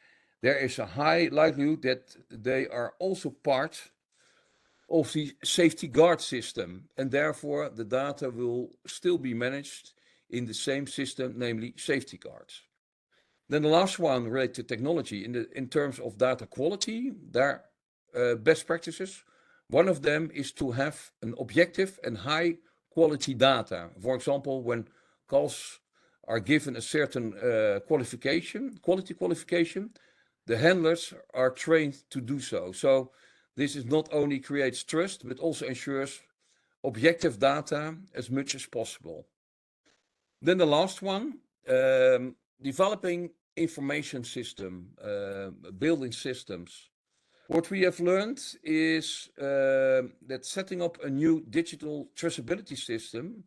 there is a high likelihood that they are also part of the safety guard system, and therefore the data will still be managed in the same system, namely safety guards. Then the last one related to technology in terms of data quality, there are best practices. One of them is to have an objective and high quality data. For example, when calls are given a certain quality qualification, the handlers are trained to do so. So this is not only creates trust, but also ensures objective data as much as possible. Then the last one, developing information system, building systems. What we have learned is that setting up a new digital traceability system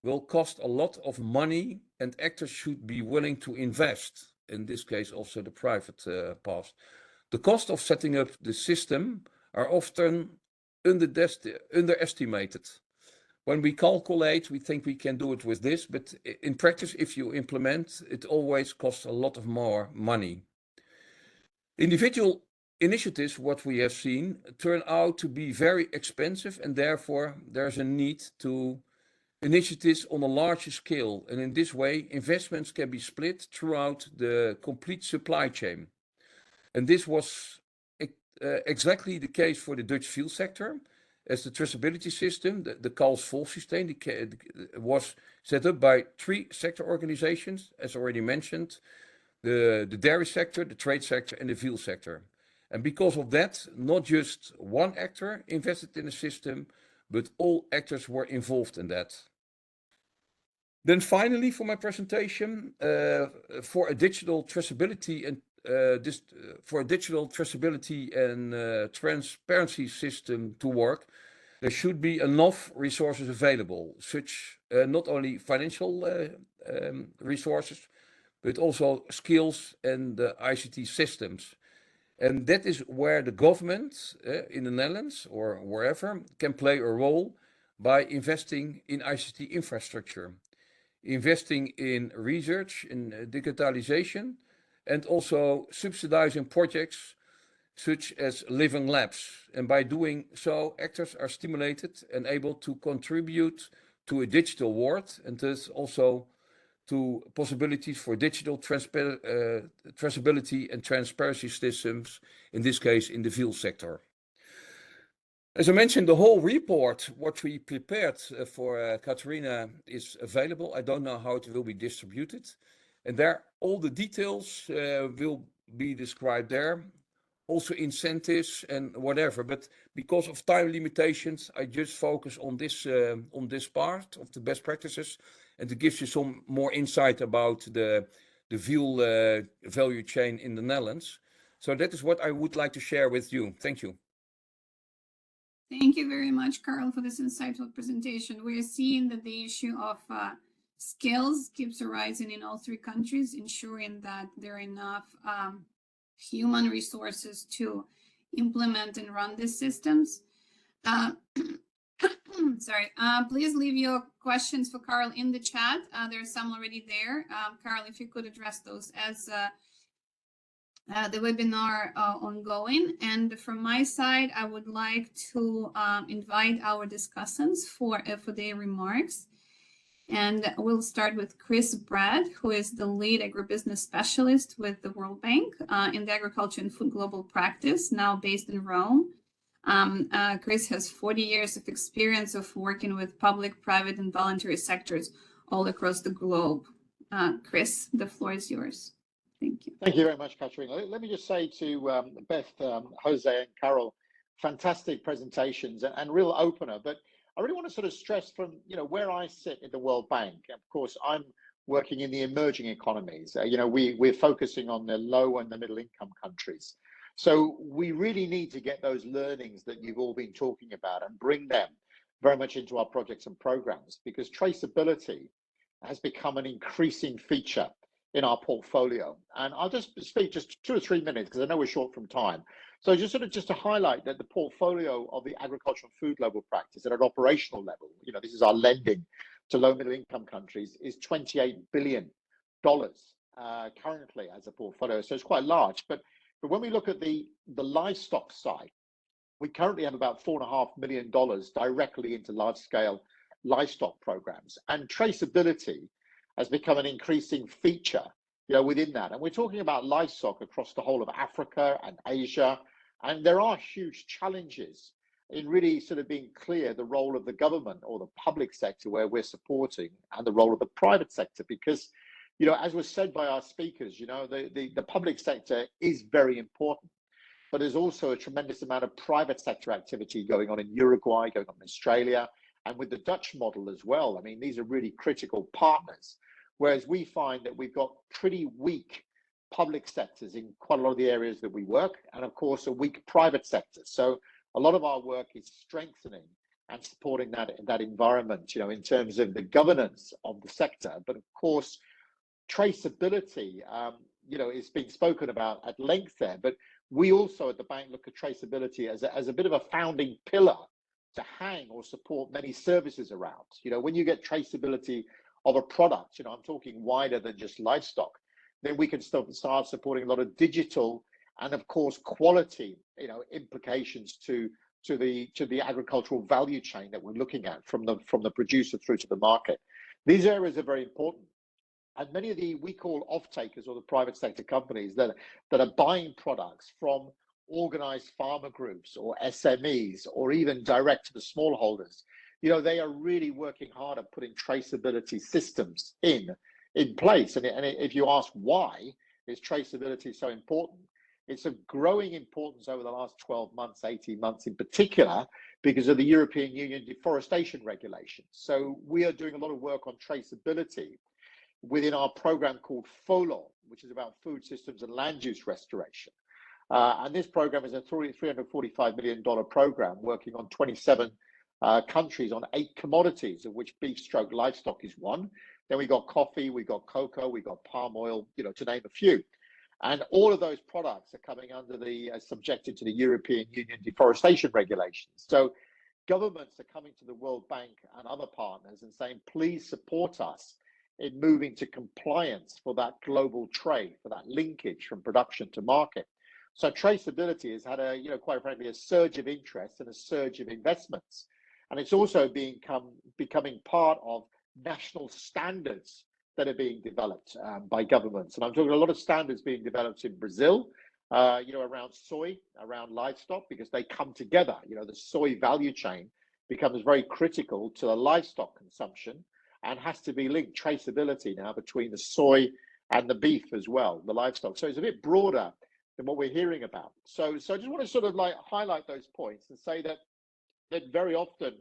will cost a lot of money, and actors should be willing to invest, in this case also the private part. The cost of setting up the system are often underestimated. When we calculate, we think we can do it with this, but in practice, if you implement, it always costs a lot of more money. Individual initiatives, what we have seen, turn out to be very expensive, and therefore there's a need to initiatives on a larger scale. And in this way, investments can be split throughout the complete supply chain. And this was exactly the case for the Dutch veal sector, as the traceability system, the kalfsvolgsysteem, was set up by 3 sector organizations, as already mentioned. the dairy sector, the trade sector, and the veal sector. And because of that, not just one actor invested in the system, but all actors were involved in that. Then finally, for my presentation, for a digital traceability and transparency system to work, there should be enough resources available, such not only financial resources, but also skills and ICT systems. And that is where the government in the Netherlands or wherever can play a role by investing in ICT infrastructure, investing in research, in digitalization, and also subsidizing projects such as living labs. And by doing so, actors are stimulated and able to contribute to a digital world, and thus also to possibilities for digital traceability and transparency systems, in this case in the veal sector. As I mentioned, the whole report, what we prepared for Katarina, is available. I don't know how it will be distributed. And there, all the details will be described there. Also incentives and whatever. But because of time limitations, I just focus on this part of the best practices, and it gives you some more insight about the veal value chain in the Netherlands. So that is what I would like to share with you. Thank you. Thank you very much, Carl, for this insightful presentation. We're seeing that the issue of skills keeps arising in all three countries, ensuring that there are enough human resources to implement and run these systems. Sorry, please leave your questions for Carl in the chat. There are some already there. Carl, if you could address those as the webinar ongoing. And from my side, I would like to invite our discussants for their remarks. And we'll start with Chris Brad, who is the lead agribusiness specialist with the World Bank in the Agriculture and Food Global Practice, now based in Rome. Chris has 40 years of experience of working with public, private, and voluntary sectors all across the globe. Chris, the floor is yours. Thank you. Thank you very much, Katarina. Let me just say to Beth, Jose, and Carol, fantastic presentations and real opener. But I really want to sort of stress from where I sit in the World Bank. Of course, I'm working in the emerging economies. We're focusing on the low and the middle income countries. So we really need to get those learnings that you've all been talking about and bring them very much into our projects and programs, because traceability has become an increasing feature in our portfolio. And I'll just speak just 2 or 3 minutes because I know we're short from time. So just to highlight that the portfolio of the agricultural and food global practice at an operational level, this is our lending to low middle income countries, is $28 billion currently as a portfolio. So it's quite large. But when we look at the livestock side, we currently have about $4.5 million directly into large scale livestock programs. And traceability has become an increasing feature, within that. And we're talking about livestock across the whole of Africa and Asia. And there are huge challenges in really sort of being clear the role of the government or the public sector where we're supporting, and the role of the private sector. Because, as was said by our speakers, the public sector is very important, but there's also a tremendous amount of private sector activity going on in Uruguay, going on in Australia, and with the Dutch model as well. I mean, these are really critical partners. Whereas we find that we've got pretty weak public sectors in quite a lot of the areas that we work, and of course a weak private sector. So a lot of our work is strengthening and supporting that environment, in terms of the governance of the sector. But of course, traceability, is being spoken about at length there. But we also at the bank look at traceability as a bit of a founding pillar to hang or support many services around. When you get traceability of a product, I'm talking wider than just livestock, then we can start supporting a lot of digital and of course quality, implications to the agricultural value chain that we're looking at from the producer through to the market. These areas are very important. And many of we call off-takers, or the private sector companies that are buying products from organized farmer groups or SMEs, or even direct to the smallholders, they are really working hard at putting traceability systems in place. And if you ask why, is traceability so important. It's of growing importance over the last 12 months, 18 months in particular, because of the European Union deforestation regulations. So we are doing a lot of work on traceability within our program called FOLO, which is about food systems and land use restoration. And this program is a $345 million program working on 27 countries on 8 commodities, of which beef/livestock is one. Then we got coffee, we got cocoa, we got palm oil, you know, to name a few. And all of those products are coming under the subjected to the European Union deforestation regulations. So governments are coming to the World Bank and other partners and saying, please support us in moving to compliance for that global trade, for that linkage from production to market. So traceability has had a, you know, quite frankly, a surge of interest and a surge of investments. And it's also becoming part of national standards that are being developed by governments. And I'm talking a lot of standards being developed in Brazil, you know, around soy, around livestock, because they come together. You know, the soy value chain becomes very critical to the livestock consumption and has to be linked, traceability now, between the soy and the beef as well, the livestock. So it's a bit broader than what we're hearing about. So I just want to sort of like highlight those points and say that very often,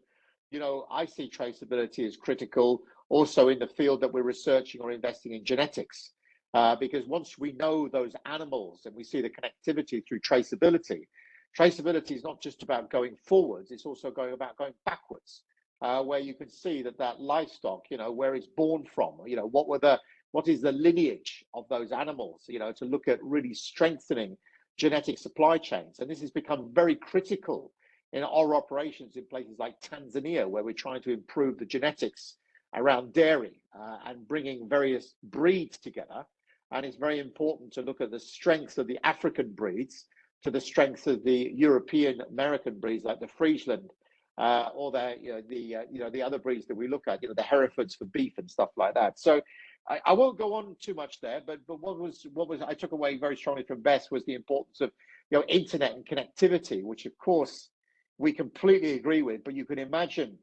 you know, I see traceability as critical also in the field that we're researching or investing in genetics, because once we know those animals and we see the connectivity through traceability, traceability is not just about going forwards, it's also about going backwards, where you can see that livestock, you know, where it's born from, you know, what is the lineage of those animals, you know, to look at really strengthening genetic supply chains. And this has become very critical in our operations in places like Tanzania, where we're trying to improve the genetics around dairy and bringing various breeds together. And it's very important to look at the strength of the African breeds to the strength of the European American breeds like the Friesland or the other breeds that we look at, you know, the Herefords for beef and stuff like that. So I won't go on too much there, but what was I took away very strongly from Bess was the importance of, you know, internet and connectivity, which of course we completely agree with. But you can imagine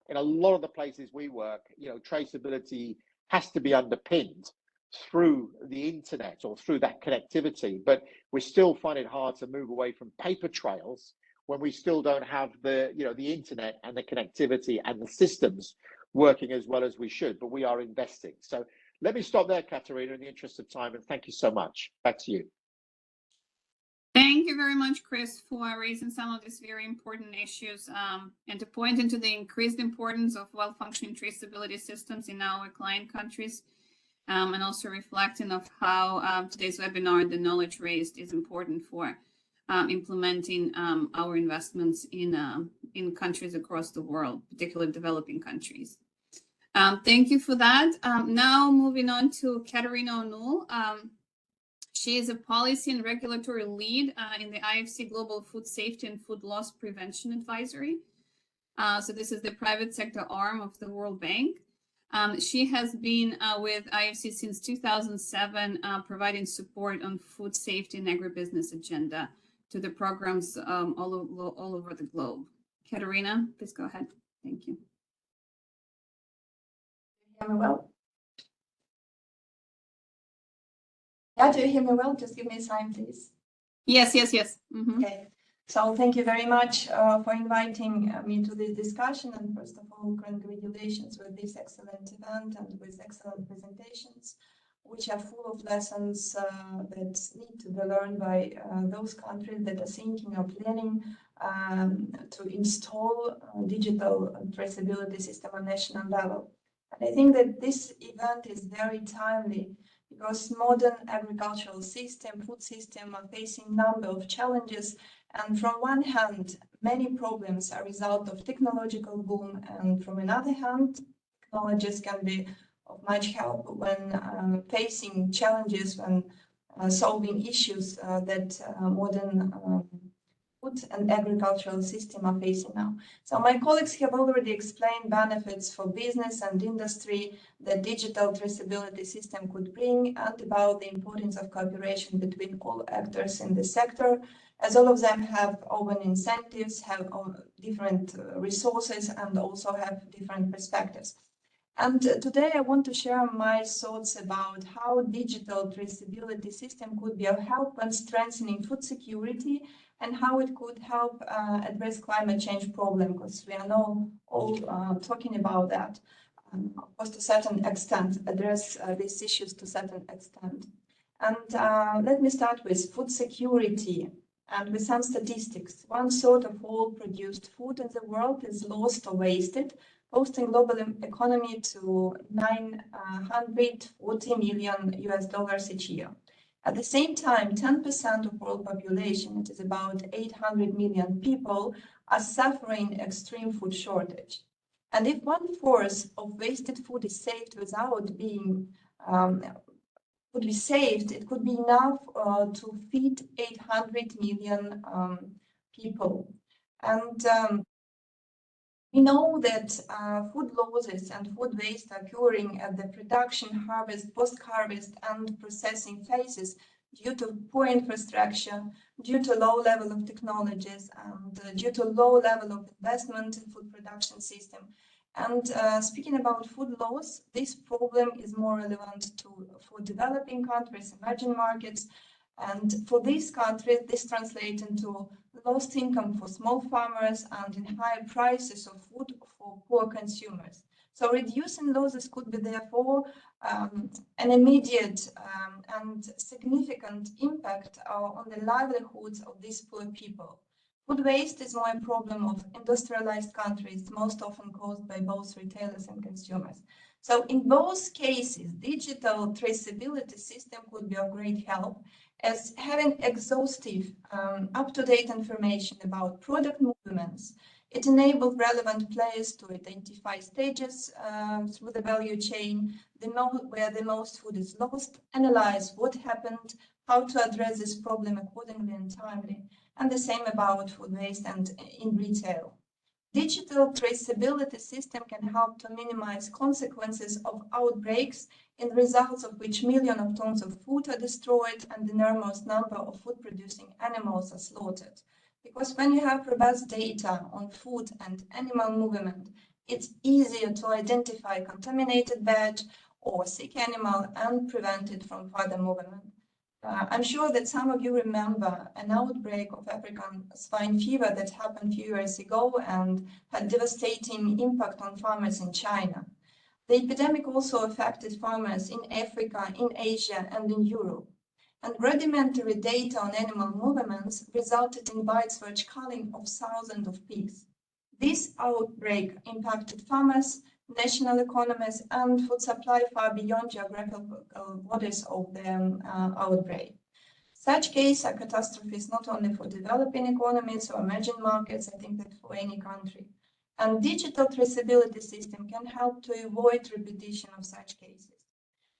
in a lot of the places we work, you know, traceability has to be underpinned through the internet or through that connectivity. But we still find it hard to move away from paper trails when we still don't have the, you know, the internet and the connectivity and the systems working as well as we should. But we are investing. So let me stop there, Katerina, in the interest of time, and thank you so much. Back to you. Thank you very much, Chris, for raising some of these very important issues and to point into the increased importance of well-functioning traceability systems in our client countries, and also reflecting of how today's webinar, the knowledge raised, is important for implementing our investments in countries across the world, particularly developing countries. Thank you for that. Now moving on to Katerina O'Neill. She is a policy and regulatory lead in the IFC Global Food Safety and Food Loss Prevention Advisory. So this is the private sector arm of the World Bank. She has been with IFC since 2007, providing support on food safety and agribusiness agenda to the programs all over the globe. Katerina, please go ahead. Thank you. Hear me well? Yeah, do you hear me well? Just give me a sign, please. Yes. Mm-hmm. Okay. So thank you very much for inviting me to this discussion. And first of all, congratulations with this excellent event and with excellent presentations, which are full of lessons that need to be learned by those countries that are thinking or planning to install digital traceability system on national level. And I think that this event is very timely because modern agricultural system, food system are facing a number of challenges. And from one hand, many problems are a result of technological boom. And from another hand, technologies can be of much help when facing challenges, when solving issues that modern food and agricultural system are facing now. So my colleagues have already explained benefits for business and industry that digital traceability system could bring, and about the importance of cooperation between all actors in the sector, as all of them have open incentives, have different resources, and also have different perspectives. And today I want to share my thoughts about how digital traceability system could be of help in strengthening food security and how it could help address climate change problem, because we are now all talking about that. Of course, to a certain extent, address these issues to a certain extent. And let me start with food security and with some statistics. 1/3 of all produced food in the world is lost or wasted, boosting global economy to $940 million each year. At the same time, 10% of world population, it is about 800 million people, are suffering extreme food shortage. And if 1/4 of wasted food is saved without being could be saved, it could be enough to feed 800 million people. And we know that food losses and food waste are occurring at the production, harvest, post-harvest, and processing phases due to poor infrastructure, due to low level of technologies, and due to low level of investment in food production system. And speaking about food loss, this problem is more relevant for developing countries, emerging markets. And for these countries, this translates into lost income for small farmers and in higher prices of food for poor consumers. So reducing losses could be therefore an immediate and significant impact on the livelihoods of these poor people. Food waste is more a problem of industrialized countries, most often caused by both retailers and consumers. So in both cases, digital traceability system could be of great help, as having exhaustive, up-to-date information about product movements. It enables relevant players to identify stages through the value chain, where the most food is lost, analyze what happened, how to address this problem accordingly and timely, and the same about food waste and in retail. Digital traceability system can help to minimize consequences of outbreaks, in results of which millions of tons of food are destroyed and an enormous number of food-producing animals are slaughtered. Because when you have robust data on food and animal movement, it's easier to identify contaminated batch or sick animal and prevent it from further movement. I'm sure that some of you remember an outbreak of African swine fever that happened a few years ago and had devastating impact on farmers in China. The epidemic also affected farmers in Africa, in Asia, and in Europe. And rudimentary data on animal movements resulted in widespread culling of thousands of pigs. This outbreak impacted farmers, national economies, and food supply far beyond geographical borders of the outbreak. Such cases are catastrophes not only for developing economies or emerging markets, I think that for any country. And digital traceability system can help to avoid repetition of such cases.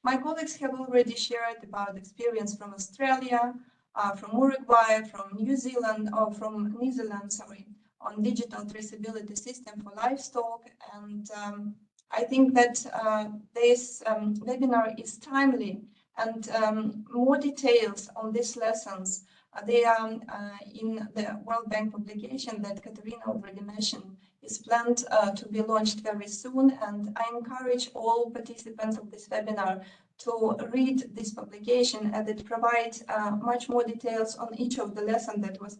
My colleagues have already shared about experience from Australia, from Uruguay, from New Zealand, or from New Zealand, on digital traceability system for livestock. And I think that this webinar is timely, and more details on these lessons, they are in the World Bank publication that Katerina already mentioned, is planned to be launched very soon. And I encourage all participants of this webinar to read this publication, as it provides much more details on each of the lessons that was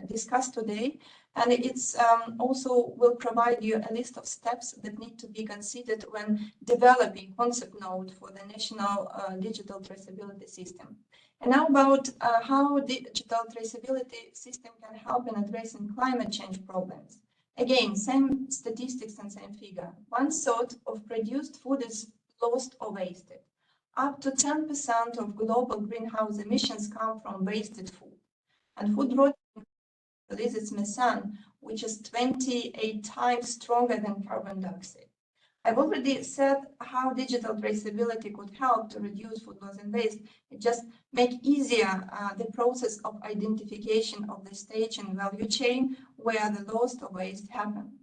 discussed today. And it's also will provide you a list of steps that need to be considered when developing concept note for the national digital traceability system. And now about how digital traceability system can help in addressing climate change problems. Again, same statistics and same figure. 1/3 of produced food is lost or wasted. Up to 10% of global greenhouse emissions come from wasted food. And food rotting releases methane, which is 28 times stronger than carbon dioxide. I've already said how digital traceability could help to reduce food loss and waste. It just makes easier the process of identification of the stage and value chain where the loss or waste happen.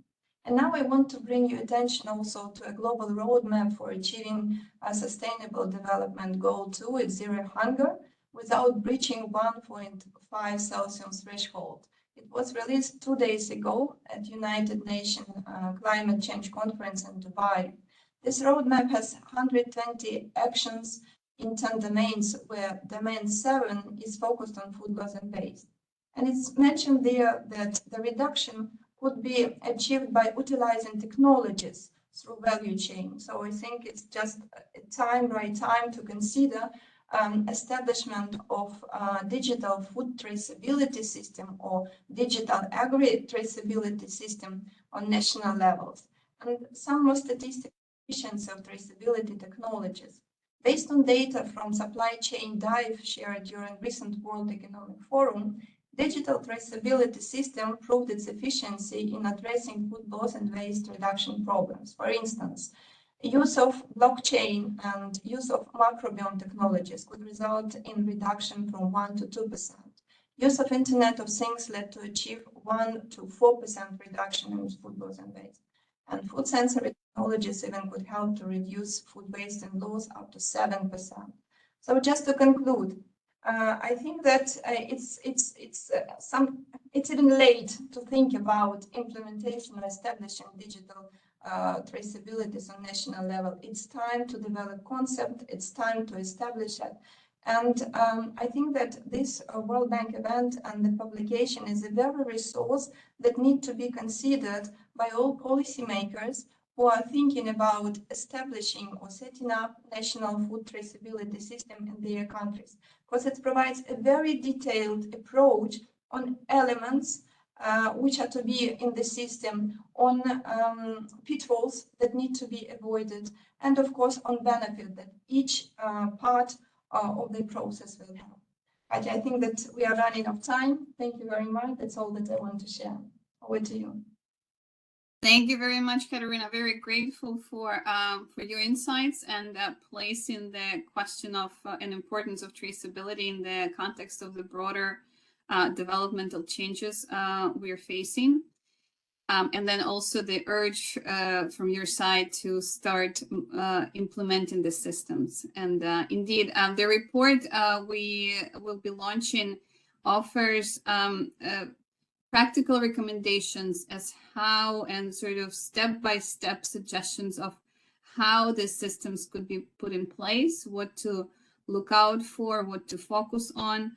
And now I want to bring your attention also to a global roadmap for achieving a sustainable development goal 2, it's zero hunger, without breaching 1.5 Celsius threshold. It was released 2 days ago at United Nations Climate Change Conference in Dubai. This roadmap has 120 actions in 10 domains, where domain 7 is focused on food loss and waste. And it's mentioned there that the reduction could be achieved by utilizing technologies through value chain. So I think it's just right time to consider establishment of a digital food traceability system or digital agri-traceability system on national levels. And some more statistical efficiency of traceability technologies. Based on data from supply chain dive shared during recent World Economic Forum, digital traceability system proved its efficiency in addressing food loss and waste reduction problems. For instance, use of blockchain and use of microbiome technologies could result in reduction from 1 to 2%. Use of Internet of Things led to achieve 1 to 4% reduction in food loss and waste. And food sensory technologies even could help to reduce food waste and loss up to 7%. So just to conclude, I think that it's even late to think about implementation or establishing digital traceabilities on national level. It's time to develop concept. It's time to establish it. And I think that this World Bank event and the publication is a very resource that need to be considered by all policymakers who are thinking about establishing or setting up national food traceability system in their countries, because it provides a very detailed approach on elements which are to be in the system, on pitfalls that need to be avoided, and of course on benefit that each part of the process will have. I think that we are running out of time. Thank you very much. That's all that I want to share. Over to you. Thank you very much, Katerina. Very grateful for your insights and placing the question of and importance of traceability in the context of the broader developmental changes we're facing. And then also the urge from your side to start implementing the systems. And indeed, the report we will be launching offers practical recommendations as how and sort of step-by-step suggestions of how the systems could be put in place, what to look out for, what to focus on.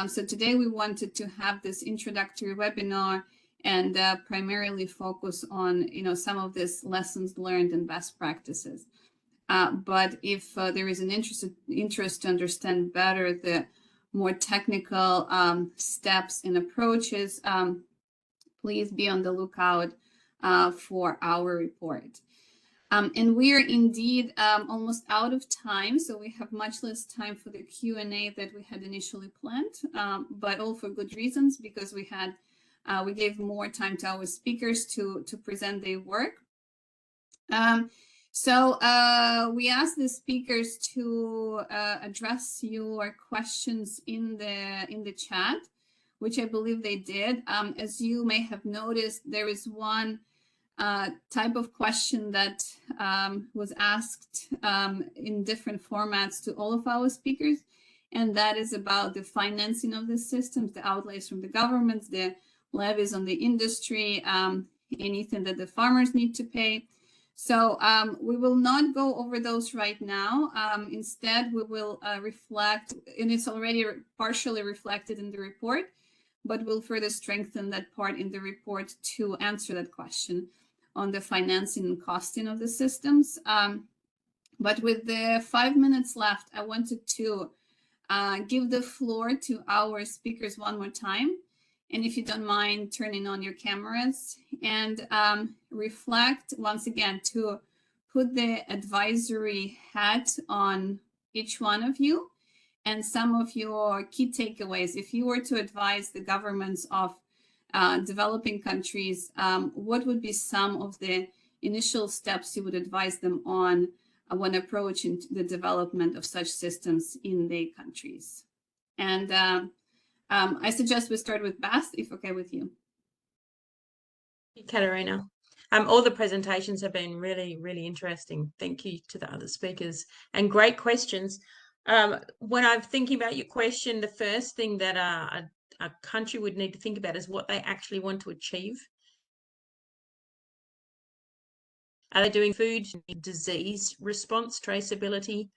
So today we wanted to have this introductory webinar and primarily focus on, some of these lessons learned and best practices. But if there is an interest to understand better the more technical steps and approaches, please be on the lookout for our report. And we are indeed almost out of time, so we have much less time for the Q&A that we had initially planned, but all for good reasons, because we gave more time to our speakers to present their work. So we asked the speakers to address your questions in the chat, which I believe they did. As you may have noticed, there is one type of question that was asked in different formats to all of our speakers, and that is about the financing of the systems, the outlays from the governments, the levies on the industry, anything that the farmers need to pay. So we will not go over those right now. Instead, we will reflect, and it's already partially reflected in the report, but we'll further strengthen that part in the report to answer that question on the financing and costing of the systems. But with the 5 minutes left, I wanted to give the floor to our speakers one more time. And if you don't mind turning on your cameras and reflect once again to put the advisory hat on each one of you and some of your key takeaways. If you were to advise the governments of developing countries, what would be some of the initial steps you would advise them on when approaching the development of such systems in their countries? And I suggest we start with Beth, if okay with you. Katerina. All the presentations have been really, really interesting. Thank you to the other speakers and great questions. When I'm thinking about your question, the first thing that a country would need to think about is what they actually want to achieve. Are they doing food disease response traceability?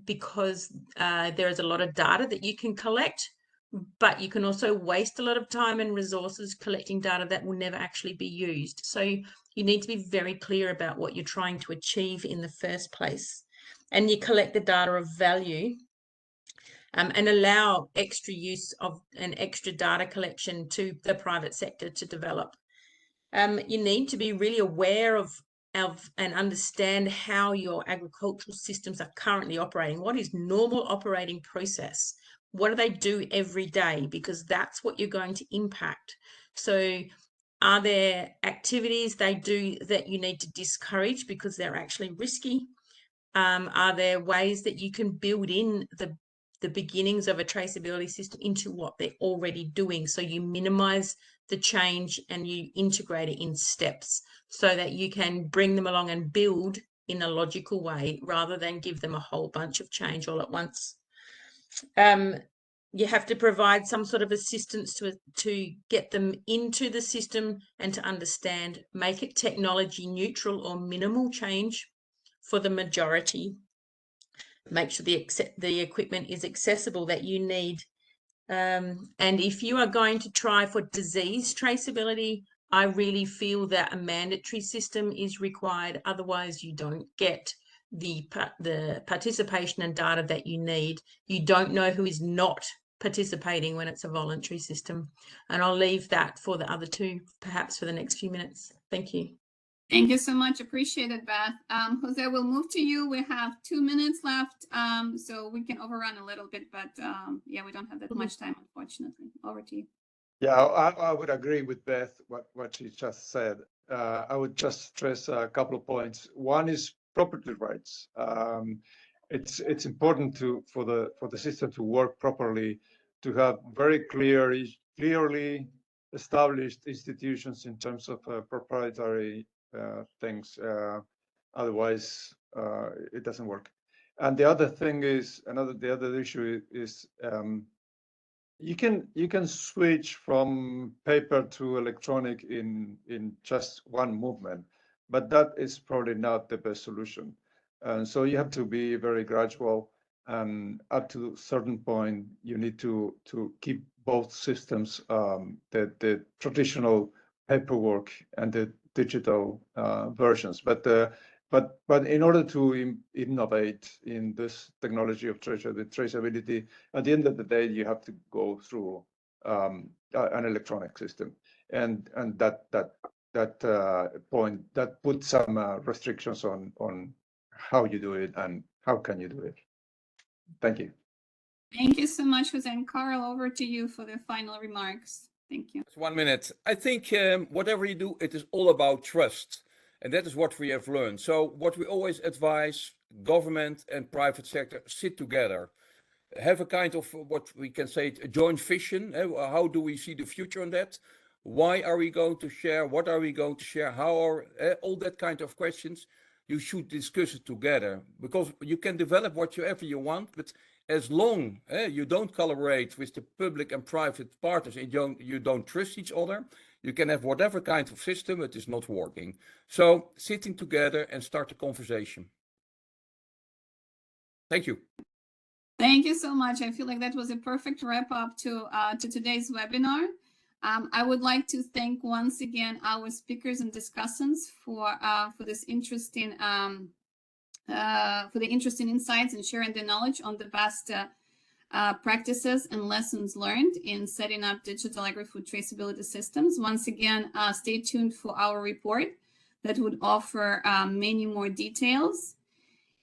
Because there is a lot of data that you can collect, but you can also waste a lot of time and resources collecting data that will never actually be used. So you need to be very clear about what you're trying to achieve in the first place. And you collect the data of value and allow extra use of an extra data collection to the private sector to develop. You need to be really aware of and understand how your agricultural systems are currently operating. What is normal operating process? What do they do every day? Because that's what you're going to impact. So are there activities they do that you need to discourage because they're actually risky? Are there ways that you can build in the beginnings of a traceability system into what they're already doing, so you minimize the change and you integrate it in steps so that you can bring them along and build in a logical way rather than give them a whole bunch of change all at once. You have to provide some sort of assistance to get them into the system and to understand, make it technology neutral or minimal change for the majority. Make sure the equipment is accessible that you need. And if you are going to try for disease traceability, I really feel that a mandatory system is required. Otherwise, you don't get the participation and data that you need. You don't know who is not participating when it's a voluntary system. And I'll leave that for the other two, perhaps for the next few minutes. Thank you. Thank you so much. Appreciate it, Beth. Jose, we'll move to you. We have 2 minutes left, so we can overrun a little bit, but yeah, we don't have that much time, unfortunately. Over to you. Yeah, I would agree with Beth, what she just said. I would just stress a couple of points. One is property rights. It's important for the system to work properly, to have very clearly established institutions in terms of proprietary things. Otherwise, it doesn't work. And the other thing is the other issue is you can switch from paper to electronic in just one movement, but that is probably not the best solution. And so you have to be very gradual, and up to a certain point, you need to keep both systems, the traditional paperwork and the digital versions. But in order to innovate in this technology of traceability, at the end of the day, you have to go through an electronic system, and that point that puts some restrictions on how you do it and how can you do it. Thank you. Thank you so much, Jose. And Carl, over to you for the final remarks. Thank you. 1 minute. I think whatever you do, it is all about trust. And that is what we have learned. So what we always advise, government and private sector, sit together. Have a kind of what we can say, a joint vision. How do we see the future on that? Why are we going to share? What are we going to share? How are all that kind of questions? You should discuss it together, because you can develop whatever you want, but as long you don't collaborate with the public and private partners and you don't trust each other, you can have whatever kind of system, it is not working. So sitting together and start a conversation. Thank you. Thank you so much. I feel like that was a perfect wrap up to today's webinar. I would like to thank once again our speakers and discussants for this interesting for the interesting insights and sharing the knowledge on the best practices and lessons learned in setting up digital agri-food traceability systems. Once again, stay tuned for our report that would offer many more details.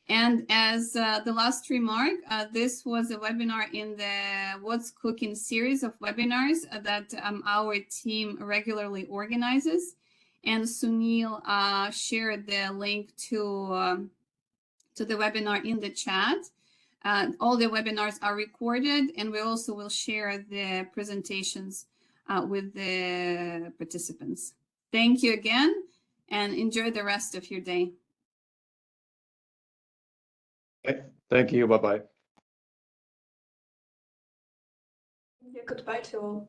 And as the last remark, this was a webinar in the What's Cooking series of webinars that our team regularly organizes. And Sunil shared the link to the webinar in the chat. All the webinars are recorded, and we also will share the presentations with the participants. Thank you again, and enjoy the rest of your day. Thank you. Bye-bye. Goodbye to all.